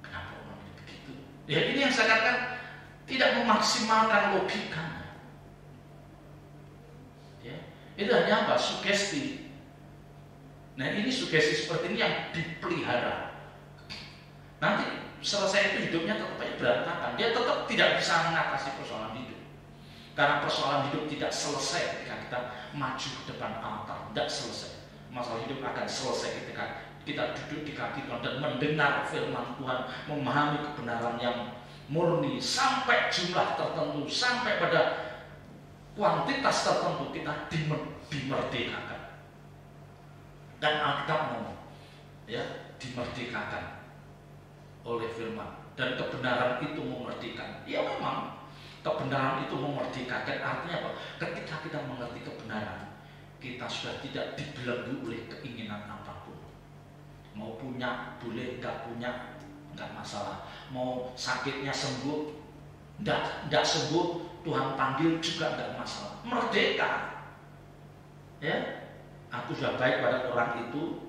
Kenapa orang ini begitu? Ya, ini yang saya katakan tidak memaksimalkan logikanya. Ya, itu hanya apa? Sugesti. Nah, ini sugesti seperti ini yang dipelihara. Nanti selesai itu hidupnya tetap berantakan. Dia tetap tidak bisa mengatasi persoalan hidup. Karena persoalan hidup tidak selesai ketika kita maju ke depan altar. Tidak selesai. Masalah hidup akan selesai ketika kita duduk di kaki Tuhan dan mendengar firman Tuhan, memahami kebenaran yang murni sampai jumlah tertentu, sampai pada kuantitas tertentu kita dimerdekakan. Dan Alkitab ngomong, ya, dimerdekakan oleh firman, dan kebenaran itu memerdekakan. Ya, memang kebenaran itu memerdekakan. Artinya apa? Ketika kita mengerti kebenaran, kita sudah tidak dibelenggu oleh keinginan apapun. Mau punya boleh, nggak punya nggak masalah. Mau sakitnya sembuh, nggak sembuh, Tuhan panggil juga nggak masalah. Merdeka, ya. Aku sudah baik pada orang itu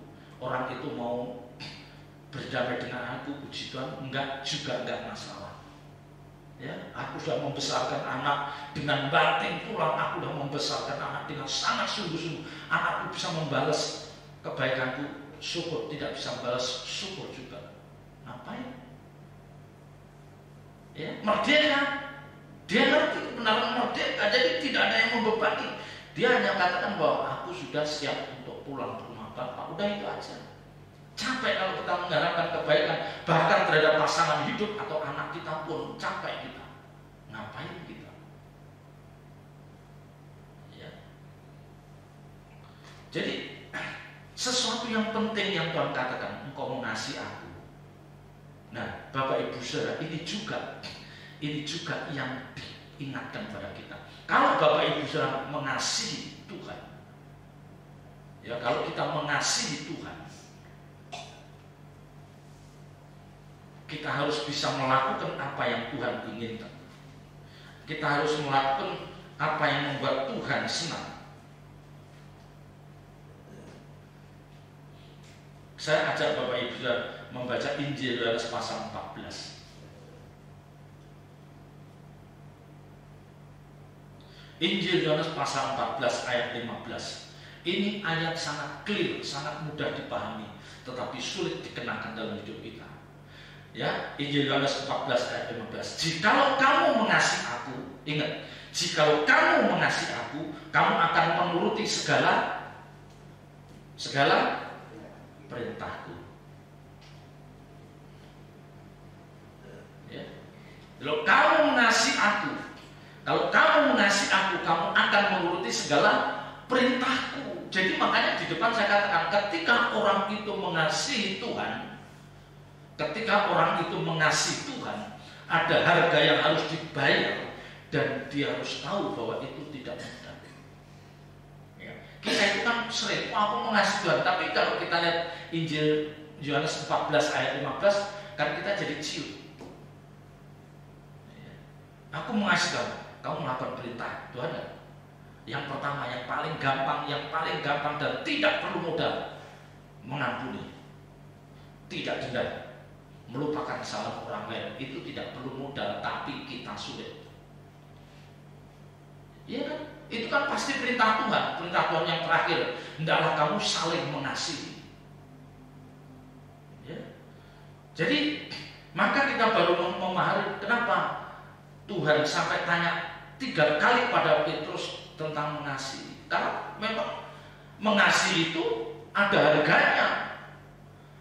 mau berdamai dengan aku, puji Tuhan, enggak masalah. Ya, aku sudah membesarkan anak dengan banting tulang, aku sudah membesarkan anak dengan sangat sungguh-sungguh. Anakku bisa membalas kebaikanku, syukur. Tidak bisa membalas, syukur juga. Ngapain? Ya, merdeka. Dia ngerti kebenaran merdeka, jadi tidak ada yang membebani. Dia hanya katakan bahwa aku sudah siap untuk pulang ke rumah Bapak. Udah itu aja. Capek kalau kita mengharapkan kebaikan, bahkan terhadap pasangan hidup atau anak kita pun capek kita. Ngapain kita? Ya. Jadi sesuatu yang penting yang Tuhan katakan, engkau mengasihi aku. Nah, Bapak Ibu Saudara, ini juga yang diingatkan pada kita. Kalau Bapak Ibu Saudara mengasihi Tuhan, ya, kalau kita mengasihi Tuhan, kita harus bisa melakukan apa yang Tuhan inginkan. Kita harus melakukan apa yang membuat Tuhan senang. Saya ajak Bapak Ibu Saudara membaca Injil Yohanes pasal 14. Injil Yohanes pasal 14 ayat 15. Ini ayat sangat clear, sangat mudah dipahami, tetapi sulit dikenakan dalam hidup kita. Ya, Injil Yohanes 14 ayat 15. Jikalau kamu mengasihi aku, ingat, jikalau kamu mengasihi aku, kamu akan menuruti segala perintahku. Ya. Kalau kamu mengasihi aku, kamu akan menuruti segala perintahku. Jadi makanya di depan saya katakan, ketika orang itu mengasihi Tuhan, ada harga yang harus dibayar. dan dia harus tahu bahwa itu tidak mudah. Ya. Kita itu kan sering, aku mengasihi Tuhan, tapi kalau kita lihat Injil Yohanes 14 ayat 15, kan kita jadi ciut. Ya. Aku mengasihi Tuhan, kamu melakukan perintah Tuhan kan? Yang pertama, yang paling gampang dan tidak perlu modal, mengampuni, tidak dendam, melupakan kesalahan orang lain. Itu tidak perlu modal, tapi kita sulit. Iya kan? Itu kan pasti perintah Tuhan yang terakhir. Hendaklah kamu saling mengasihi. Ya. Jadi maka kita baru memahami kenapa Tuhan sampai tanya 3 kali pada Petrus tentang mengasihi. Karena memang mengasihi itu ada harganya.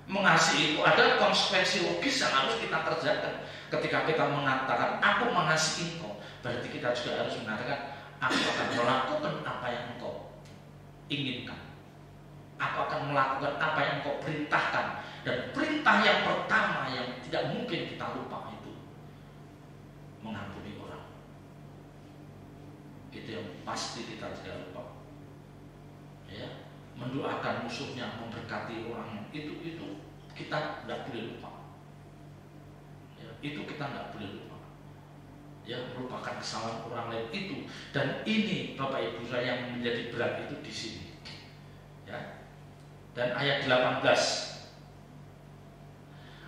Mengasihi itu ada konsekuensi logis yang harus kita kerjakan. Ketika kita mengatakan aku mengasihi engkau, berarti kita juga harus mengatakan aku akan melakukan apa yang engkau inginkan. Aku akan melakukan apa yang engkau perintahkan. Dan perintah yang pertama yang tidak mungkin kita lupa itu mengampuni orang. Itu yang pasti kita tidak lupa. Ya, mendoakan musuhnya, memberkati orang itu kita tidak boleh lupa. Ya, itu kita tidak boleh lupa. Ya, merupakan kesalahan orang lain itu, dan ini Bapak Ibu saya yang menjadi berat itu di sini. Ya. Dan ayat 18.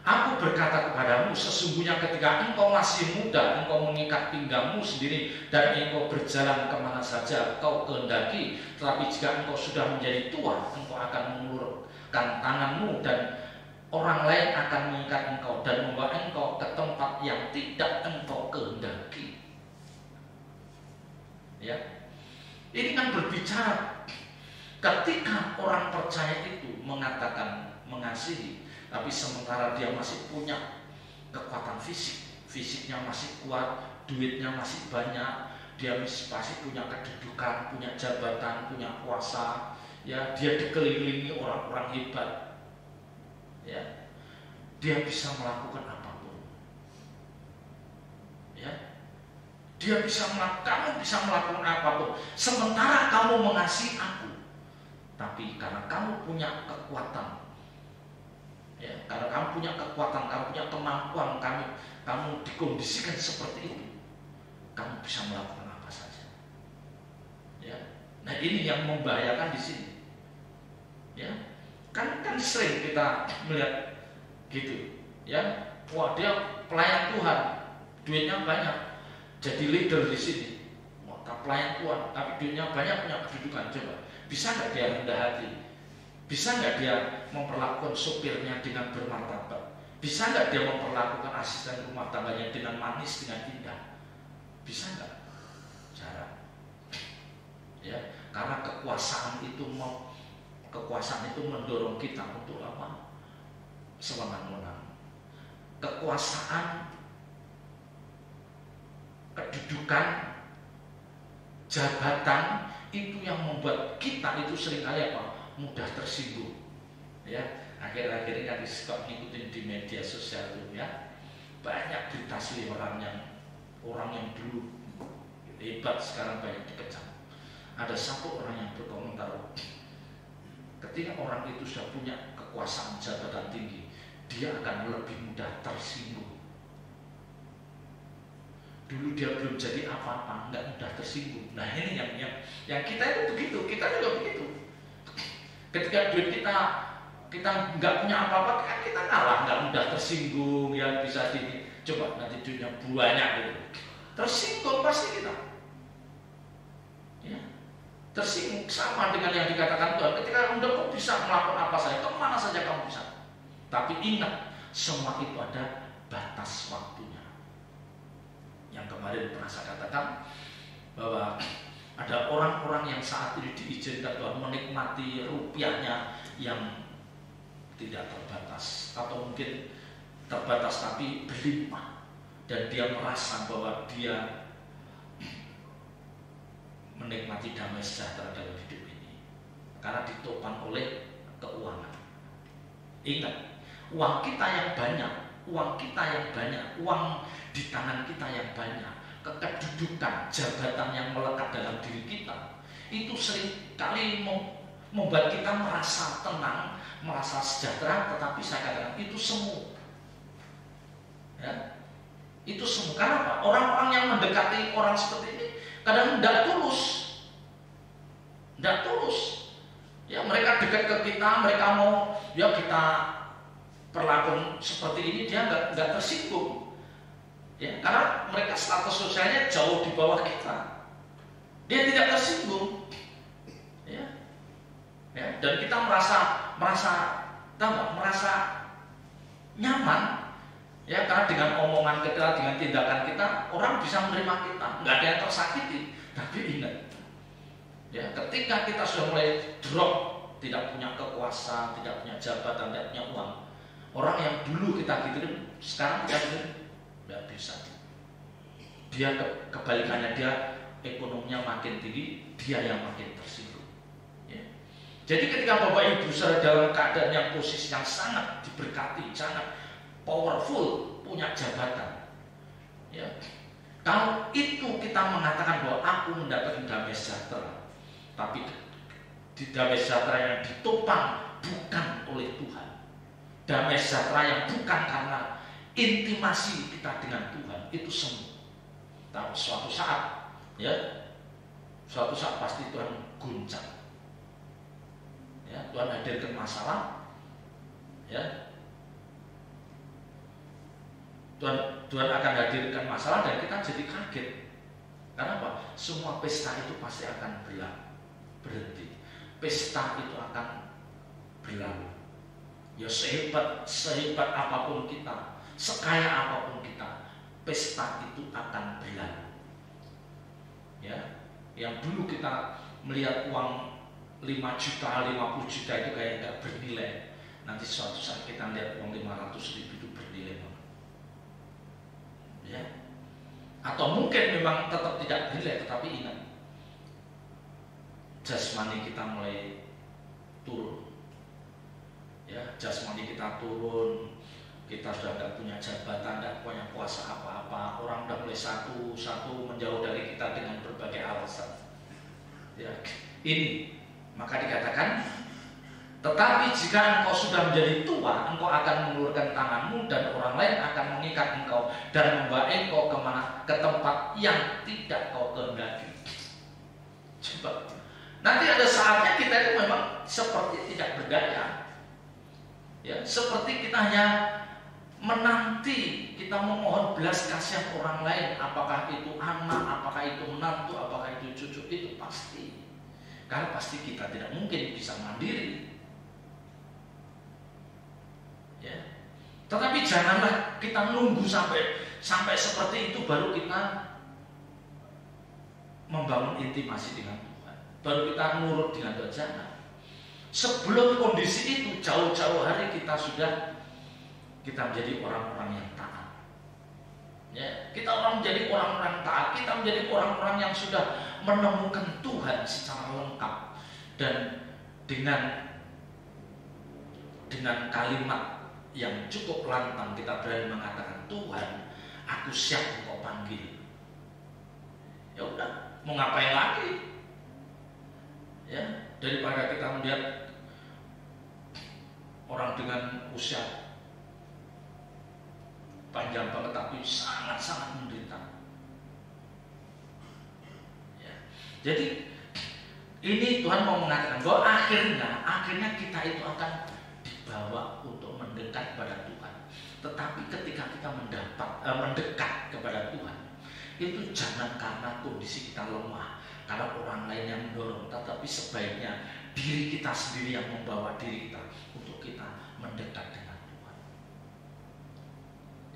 Aku berkata kepadamu, sesungguhnya ketika engkau masih muda, engkau mengikat pinggangmu sendiri dan engkau berjalan kemana saja kau kehendaki. Tetapi jika engkau sudah menjadi tua, engkau akan mengulurkan tanganmu dan orang lain akan mengikat engkau dan membawa engkau ke tempat yang tidak engkau kehendaki. Ya, ini kan berbicara ketika orang percaya itu mengatakan mengasihi, tapi sementara dia masih punya kekuatan fisiknya masih kuat, duitnya masih banyak, dia masih punya kedudukan, punya jabatan, punya kuasa, ya, dia dikelilingi orang-orang hebat, ya, dia bisa melakukan apapun, ya, dia bisa kamu bisa melakukan apapun, sementara kamu mengasihi aku, tapi karena kamu punya kekuatan. Ya, karena kamu punya kekuatan, kamu punya kemampuan, kamu dikondisikan seperti itu, kamu bisa melakukan apa saja. Ya, nah ini yang membahayakan di sini. Ya, kan sering kita melihat gitu. Ya, wah dia pelayan Tuhan, duitnya banyak, jadi leader di sini. Wah, pelayan Tuhan, tapi duitnya banyak, punya kedudukan. Coba, bisa nggak dia rendah hati? Bisa nggak dia memperlakukan supirnya dengan bermartabat? Bisa nggak dia memperlakukan asisten rumah tangganya dengan manis, dengan indah? Bisa nggak? Jarang. Ya, karena kekuasaan itu mendorong kita untuk apa? Sewenang-wenang. Kekuasaan, kedudukan, jabatan itu yang membuat kita itu seringkali apa? Mudah tersinggung. Ya, akhir-akhir ini kan suka ngikutin di media sosial itu, ya, banyak berita sih orang yang dulu hebat sekarang banyak dikecam. Ada satu orang yang berkomentar, ketika orang itu sudah punya kekuasaan jabatan tinggi, dia akan lebih mudah tersinggung. Dulu dia belum jadi apa-apa, nggak mudah tersinggung. Nah ini yang kita itu begitu, kita juga begitu. Ketika duit kita nggak punya apa-apa, kan kita kalah, nggak mudah tersinggung, ya bisa coba nanti duitnya banyak gitu, tersinggung pasti kita, ya, tersinggung. Sama dengan yang dikatakan Tuhan, ketika kau bisa melakukan apa saja, kemana saja kamu bisa, tapi ingat semua itu ada batas waktunya. Yang kemarin pernah saya katakan bahwa ada orang-orang yang saat ini diizinkan Tuhan menikmati rupiahnya yang tidak terbatas, atau mungkin terbatas tapi berlimpah, dan dia merasa bahwa dia menikmati damai sejahtera dalam hidup ini karena ditopang oleh keuangan. Ingat, uang kita yang banyak, uang di tangan kita yang banyak kedudukan, jabatan yang melekat dalam diri kita, itu seringkali membuat kita merasa tenang, merasa sejahtera, tetapi saya katakan itu semu. Ya, itu semu. Karena apa? Orang-orang yang mendekati orang seperti ini kadang tidak tulus. Ya, mereka dekat ke kita, mereka mau ya kita perlakuan seperti ini, dia nggak tersinggung. Ya, karena mereka status sosialnya jauh di bawah kita. Dia tidak tersinggung. Ya, dan kita merasa nyaman. Ya, karena dengan omongan kita, dengan tindakan kita, orang bisa menerima kita, nggak ada yang tersakiti. Tapi ingat, ya, ketika kita sudah mulai drop, tidak punya kekuasaan, tidak punya jabatan, tidak punya uang, orang yang dulu kita gituin, sekarang kita gituin, nggak bisa. Dia kebalikannya, dia ekonominya makin tinggi, dia yang makin tersinggung. Ya. Jadi ketika Bapak Ibu saudara dalam keadaan yang posisi yang sangat diberkati, sangat powerful, punya jabatan, ya, kalau itu kita mengatakan bahwa aku mendapatkan damai sejahtera, tapi di damai sejahtera yang ditopang bukan oleh Tuhan, damai sejahtera yang bukan karena intimasi kita dengan Tuhan, itu semua. Tapi suatu saat, ya, suatu saat pasti Tuhan guncang. Ya, Tuhan hadirkan masalah, ya. Tuhan akan hadirkan masalah dan kita jadi kaget. Karena apa? Semua pesta itu pasti akan berhenti. Pesta itu akan berlalu. Ya, sehebat apapun kita, sekaya apapun kita, pesta itu akan berlalu. Ya, yang dulu kita melihat uang 5 juta, 50 juta itu kayak nggak bernilai. Nanti suatu saat kita lihat uang 500.000 itu bernilai banget. Ya. Atau mungkin memang tetap tidak bernilai, tetapi ingat, jasmani kita mulai turun. Ya, jasmani kita turun, kita sudah tidak punya jabatan, tidak punya kuasa apa-apa. Orang sudah mulai satu menjauh dari kita dengan berbagai alasan. Ya, ini maka dikatakan, tetapi jika engkau sudah menjadi tua, engkau akan mengulurkan tanganmu dan orang lain akan mengikat engkau dan membawa engkau ke tempat yang tidak kau kehendaki. Coba, nanti ada saatnya kita itu memang seperti tidak berdaya, ya, seperti kita hanya menanti, kita memohon belas kasihan orang lain, apakah itu anak, apakah itu menantu, apakah itu cucu, itu pasti. Karena pasti kita tidak mungkin bisa mandiri. Ya. Tetapi janganlah kita nunggu sampai seperti itu baru kita membangun intimasi dengan Tuhan, baru kita nurut dengan Tuhan. Jangan. Sebelum kondisi itu, jauh-jauh hari kita menjadi orang-orang yang taat. Ya, kita menjadi orang-orang taat, kita menjadi orang-orang yang sudah menemukan Tuhan secara lengkap dan dengan kalimat yang cukup lantang kita berani mengatakan, Tuhan, aku siap engkau panggil. Ya udah, mau ngapain lagi? Ya, daripada kita melihat orang dengan usia panjang banget tapi sangat-sangat menderita. Ya. Jadi ini Tuhan mau mengatakan bahwa akhirnya kita itu akan dibawa untuk mendekat kepada Tuhan. Tetapi ketika kita mendekat kepada Tuhan, itu jangan karena kondisi kita lemah, karena orang lain yang mendorong, tetapi sebaiknya diri kita sendiri yang membawa diri kita untuk kita mendekat dengan Tuhan.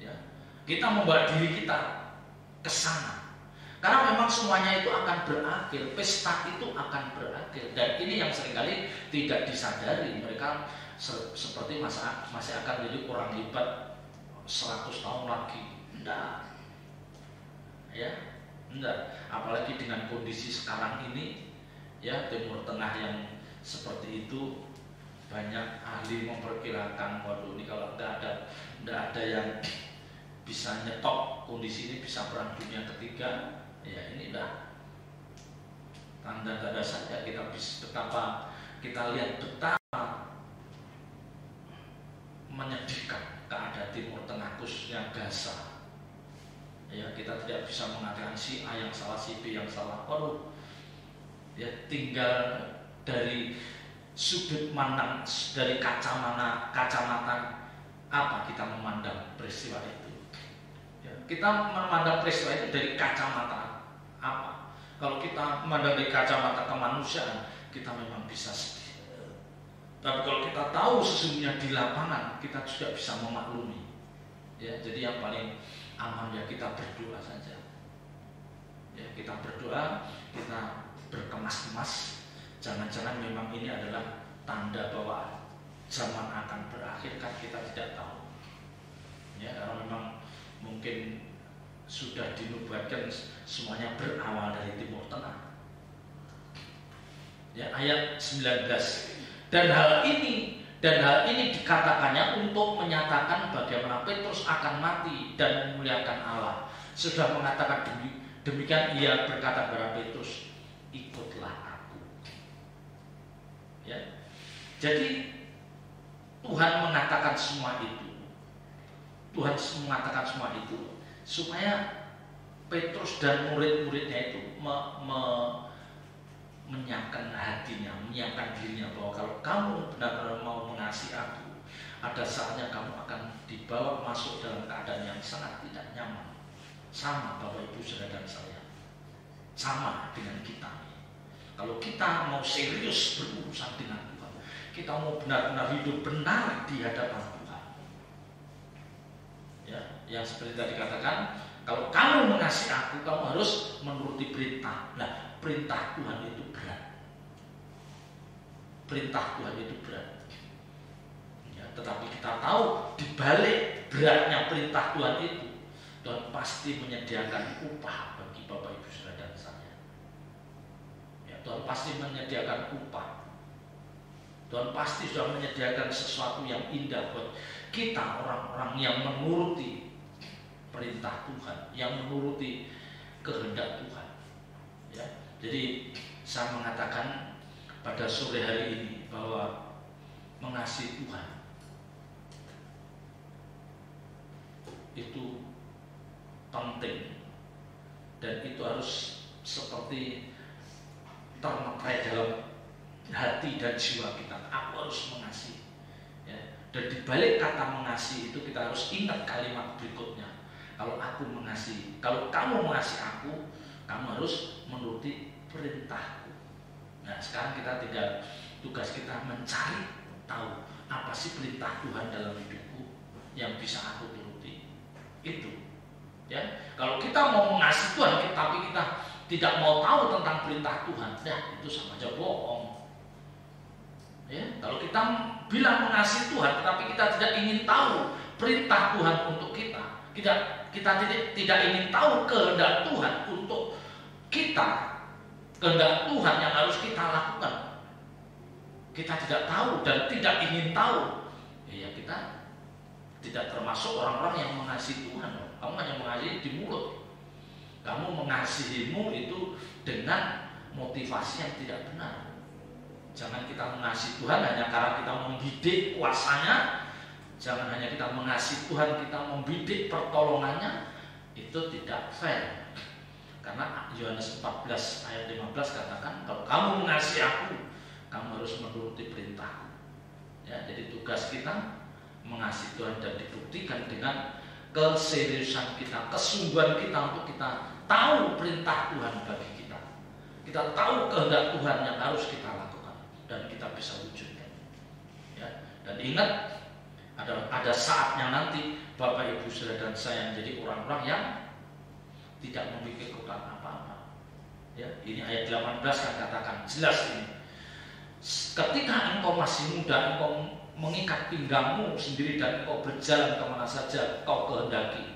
Ya, kita membawa diri kita ke sana. Karena memang semuanya itu akan berakhir, pesta itu akan berakhir, dan ini yang seringkali tidak disadari. Mereka seperti masih akan jadi orang hebat 100 tahun lagi. Enggak. Ya, enggak. Apalagi dengan kondisi sekarang ini, ya, Timur Tengah yang seperti itu, banyak ahli memperkirakan, waduh, ini kalau enggak ada yang bisa nyetop kondisi kondisi ini bisa perang dunia ketiga, ya ini dah tanda-tanda saja kita bisa betapa kita lihat betapa menyedihkan keadaan Timur Tengah khususnya Gaza. Ya, kita tidak bisa mengatakan si A yang salah, si B yang salah. Ya tinggal dari sudut pandang, dari kacamata apa kita memandang peristiwa itu. Ya, kita memandang peristiwa itu dari kacamata apa? Kalau kita memandang dari kacamata kemanusiaan, kita memang bisa sedih. Tapi kalau kita tahu sesungguhnya di lapangan, kita juga bisa memaklumi. Ya, jadi yang paling aman ya kita berdoa saja. Ya, kita berdoa, kita berkemas-kemas. Jangan-jangan memang ini adalah tanda bahwa zaman akan berakhir, kan kita tidak tahu. Ya, karena memang mungkin sudah dinubuatkan semuanya berawal dari Timur Tengah. Ya, ayat 19. Dan hal ini dikatakannya untuk menyatakan bagaimana Petrus akan mati dan memuliakan Allah. Sudah mengatakan demikian, ia berkata kepada Petrus, ikutlah aku. Ya. Jadi Tuhan mengatakan semua itu. Tuhan mengatakan semua itu supaya Petrus dan murid-muridnya itu menyiapkan hatinya, menyiapkan dirinya bahwa kalau kamu benar-benar mau mengasihi aku, ada saatnya kamu akan dibawa masuk dalam keadaan yang sangat tidak nyaman. Sama Bapak Ibu Saudara dan saya, sama dengan kita. Kalau kita mau serius berurusan dengan Tuhan, kita mau benar-benar hidup benar di hadapan Tuhan. Ya, yang seperti tadi katakan, kalau kamu mengasihi aku, kamu harus menuruti perintah. Nah, perintah Tuhan itu berat. Perintah Tuhan itu berat. Ya, tetapi kita tahu di balik beratnya perintah Tuhan itu, Tuhan pasti menyediakan upah bagi Bapak Ibu Saudara dan saya. Ya, Tuhan pasti menyediakan upah. Tuhan pasti sudah menyediakan sesuatu yang indah buat kita, orang-orang yang menuruti perintah Tuhan, yang menuruti kehendak Tuhan. Ya, jadi saya mengatakan pada sore hari ini bahwa mengasihi Tuhan itu penting, dan itu harus seperti termekai dalam hati dan jiwa kita. Aku harus mengasihi. Ya, dan di balik kata mengasihi itu kita harus ingat kalimat berikutnya. Kalau aku mengasihi, kalau kamu mengasihi aku, kamu harus menuruti perintahku. Nah, sekarang kita tinggal, tugas kita mencari tahu apa sih perintah Tuhan dalam hidupku yang bisa aku turuti. Itu. Ya, kalau kita mau mengasihi Tuhan, tapi kita tidak mau tahu tentang perintah Tuhan, ya itu sama aja bohong. Ya, kalau kita bilang mengasihi Tuhan, tetapi kita tidak ingin tahu perintah Tuhan untuk kita, kita tidak ingin tahu kehendak Tuhan untuk kita, kehendak Tuhan yang harus kita lakukan, kita tidak tahu dan tidak ingin tahu, ya kita tidak termasuk orang-orang yang mengasihi Tuhan. Kamu hanya mengasihi di mulut. Kamu mengasihimu itu dengan motivasi yang tidak benar. Jangan kita mengasihi Tuhan hanya karena kita membidik kuasanya. Jangan hanya kita mengasihi Tuhan, kita membidik pertolongannya. Itu tidak fair. Karena Yohanes 14 ayat 15 katakan, kalau kamu mengasihi aku, kamu harus menuruti perintahku. Ya, jadi tugas kita mengasihi Tuhan dan dibuktikan dengan keseriusan kita, kesungguhan kita untuk kita tahu perintah Tuhan bagi kita. Kita tahu kehendak Tuhan yang harus kita lakukan dan kita bisa wujudkan. Ya, dan ingat, ada saatnya nanti Bapak Ibu Saudara dan saya menjadi orang-orang yang tidak memikirkan apa-apa. Ya, ini ayat 18 kan katakan jelas ini. Ketika engkau masih muda, engkau mengikat pinggangmu sendiri dan engkau berjalan kemana saja kau kehendaki.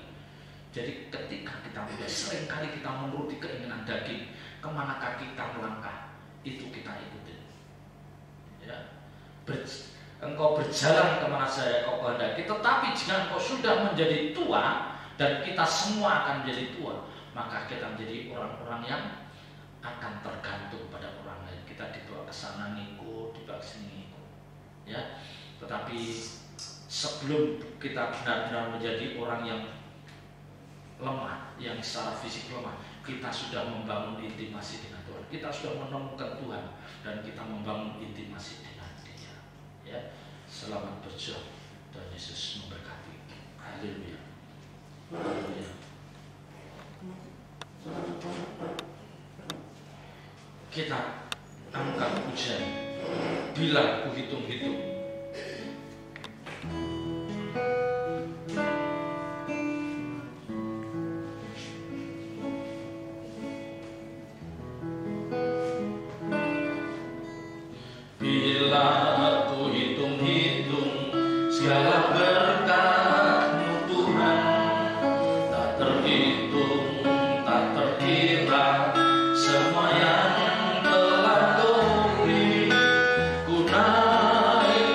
Jadi ketika kita muda, seringkali kita menuruti keinginan daging, kemanakah kita melangkah, itu kita ikuti. Ya, engkau berjalan kemana saja kau kehendaki. Tetapi jika engkau sudah menjadi tua dan kita semua akan menjadi tua, maka kita menjadi orang-orang yang akan tergantung pada orang lain. Kita dibawa ke sana ngikut, dibawa ke sini ngikut, ya. Tetapi sebelum kita benar-benar menjadi orang yang lemah, yang secara fisik lemah, kita sudah membangun intimasi dengan Tuhan. Kita sudah menemukan Tuhan dan kita membangun intimasi dengan Dia. Ya, selamat berjuang dan Yesus memberkati. Haleluya. Haleluya. Kita angkat pujian. Bila ku hitung-hitung, segala berkat-Mu Tuhan, tak terhitung, tak terkira, semua yang telah Kau beri, ku naik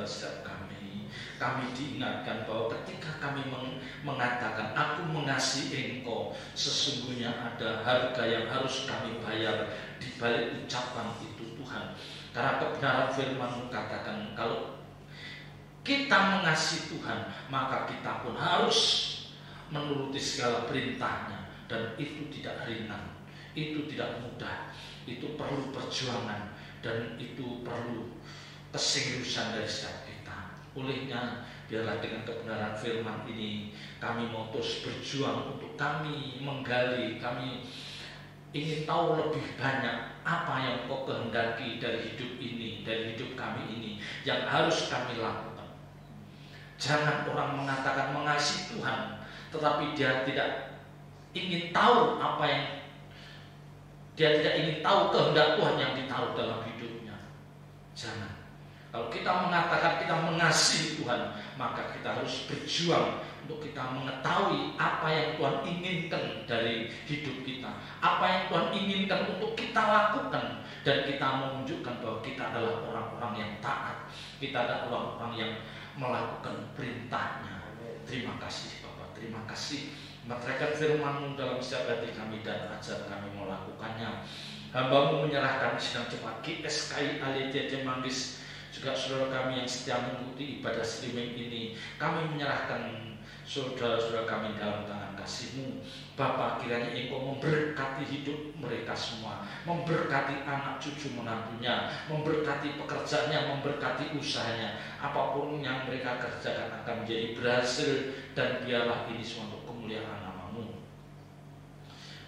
kepada setiap kami. Kami diingatkan bahwa ketika kami mengatakan aku mengasihi Engkau, sesungguhnya ada harga yang harus kami bayar di balik ucapan itu Tuhan. Karena kebenaran firman-Mu katakan kalau kita mengasihi Tuhan, maka kita pun harus menuruti segala perintahnya. Dan itu tidak ringan, itu tidak mudah, itu perlu perjuangan, dan itu perlu keseriusan dari setiap kita. Olehnya biarlah dengan kebenaran firman ini kami mau terus berjuang untuk kami menggali, kami ingin tahu lebih banyak apa yang Kau kehendaki dari hidup ini, dari hidup kami ini, yang harus kami lakukan. Jangan orang mengatakan mengasihi Tuhan tetapi dia tidak ingin tahu apa yang dia tidak ingin tahu kehendak Tuhan yang ditaruh dalam hidupnya. Jangan. Kalau kita mengatakan kita mengasihi Tuhan, maka kita harus berjuang untuk kita mengetahui apa yang Tuhan inginkan dari hidup kita, apa yang Tuhan inginkan untuk kita lakukan, dan kita menunjukkan bahwa kita adalah orang-orang yang taat, kita adalah orang-orang yang melakukan perintahnya. Terima kasih Bapak, terima kasih meteraikan firman-Mu dalam setiap hati kami dan ajar kami melakukannya. Hamba-Mu menyerahkan sidang jemaat GSKI Alitia Manggis, juga saudara kami yang setia mengikuti ibadah streaming ini. Kami menyerahkan saudara-saudara kami dalam tangan kasih-Mu. Bapa, kiranya Engkau memberkati hidup mereka semua, memberkati anak cucu menantunya, memberkati pekerjaannya, memberkati usahanya. Apapun yang mereka kerjakan akan menjadi berhasil, dan biarlah ini semua untuk kemuliaan nama-Mu.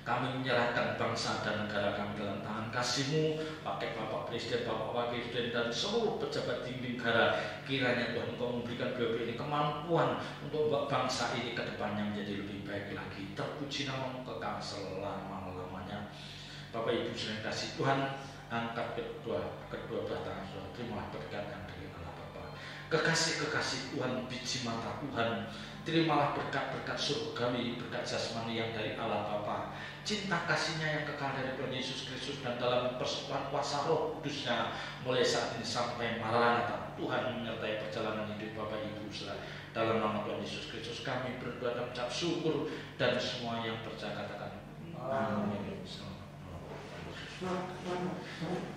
Kami menyerahkan bangsa dan negara kami dalam tangan kasih-Mu. Pakai Bapak Presiden, Bapak Wakil Presiden, dan seluruh pejabat tinggi negara. Kiranya Tuhan Engkau memberikan beliau ini kemampuan untuk bangsa ini ke depannya menjadi lebih baik lagi. Terpuji nama-Mu kekal selama-lamanya. Bapak Ibu sering kasih Tuhan, angkat kedua belah tangan saudara. Terimalah berkat yang dari Allah Bapa. Kekasih-kekasih Tuhan, biji mata Tuhan, terimalah berkat-berkat surgawi, berkat jasmani yang dari Allah Bapa. Cinta kasihnya yang kekal dari Tuhan Yesus Kristus, dan dalam persekutuan kuasa Roh Kudusnya mulai saat ini sampai Maranatha. Tuhan menyertai perjalanan hidup Bapak Ibu saudara. Dalam nama Tuhan Yesus Kristus kami berdoa dan mengucap syukur, dan semua yang percaya katakan amin.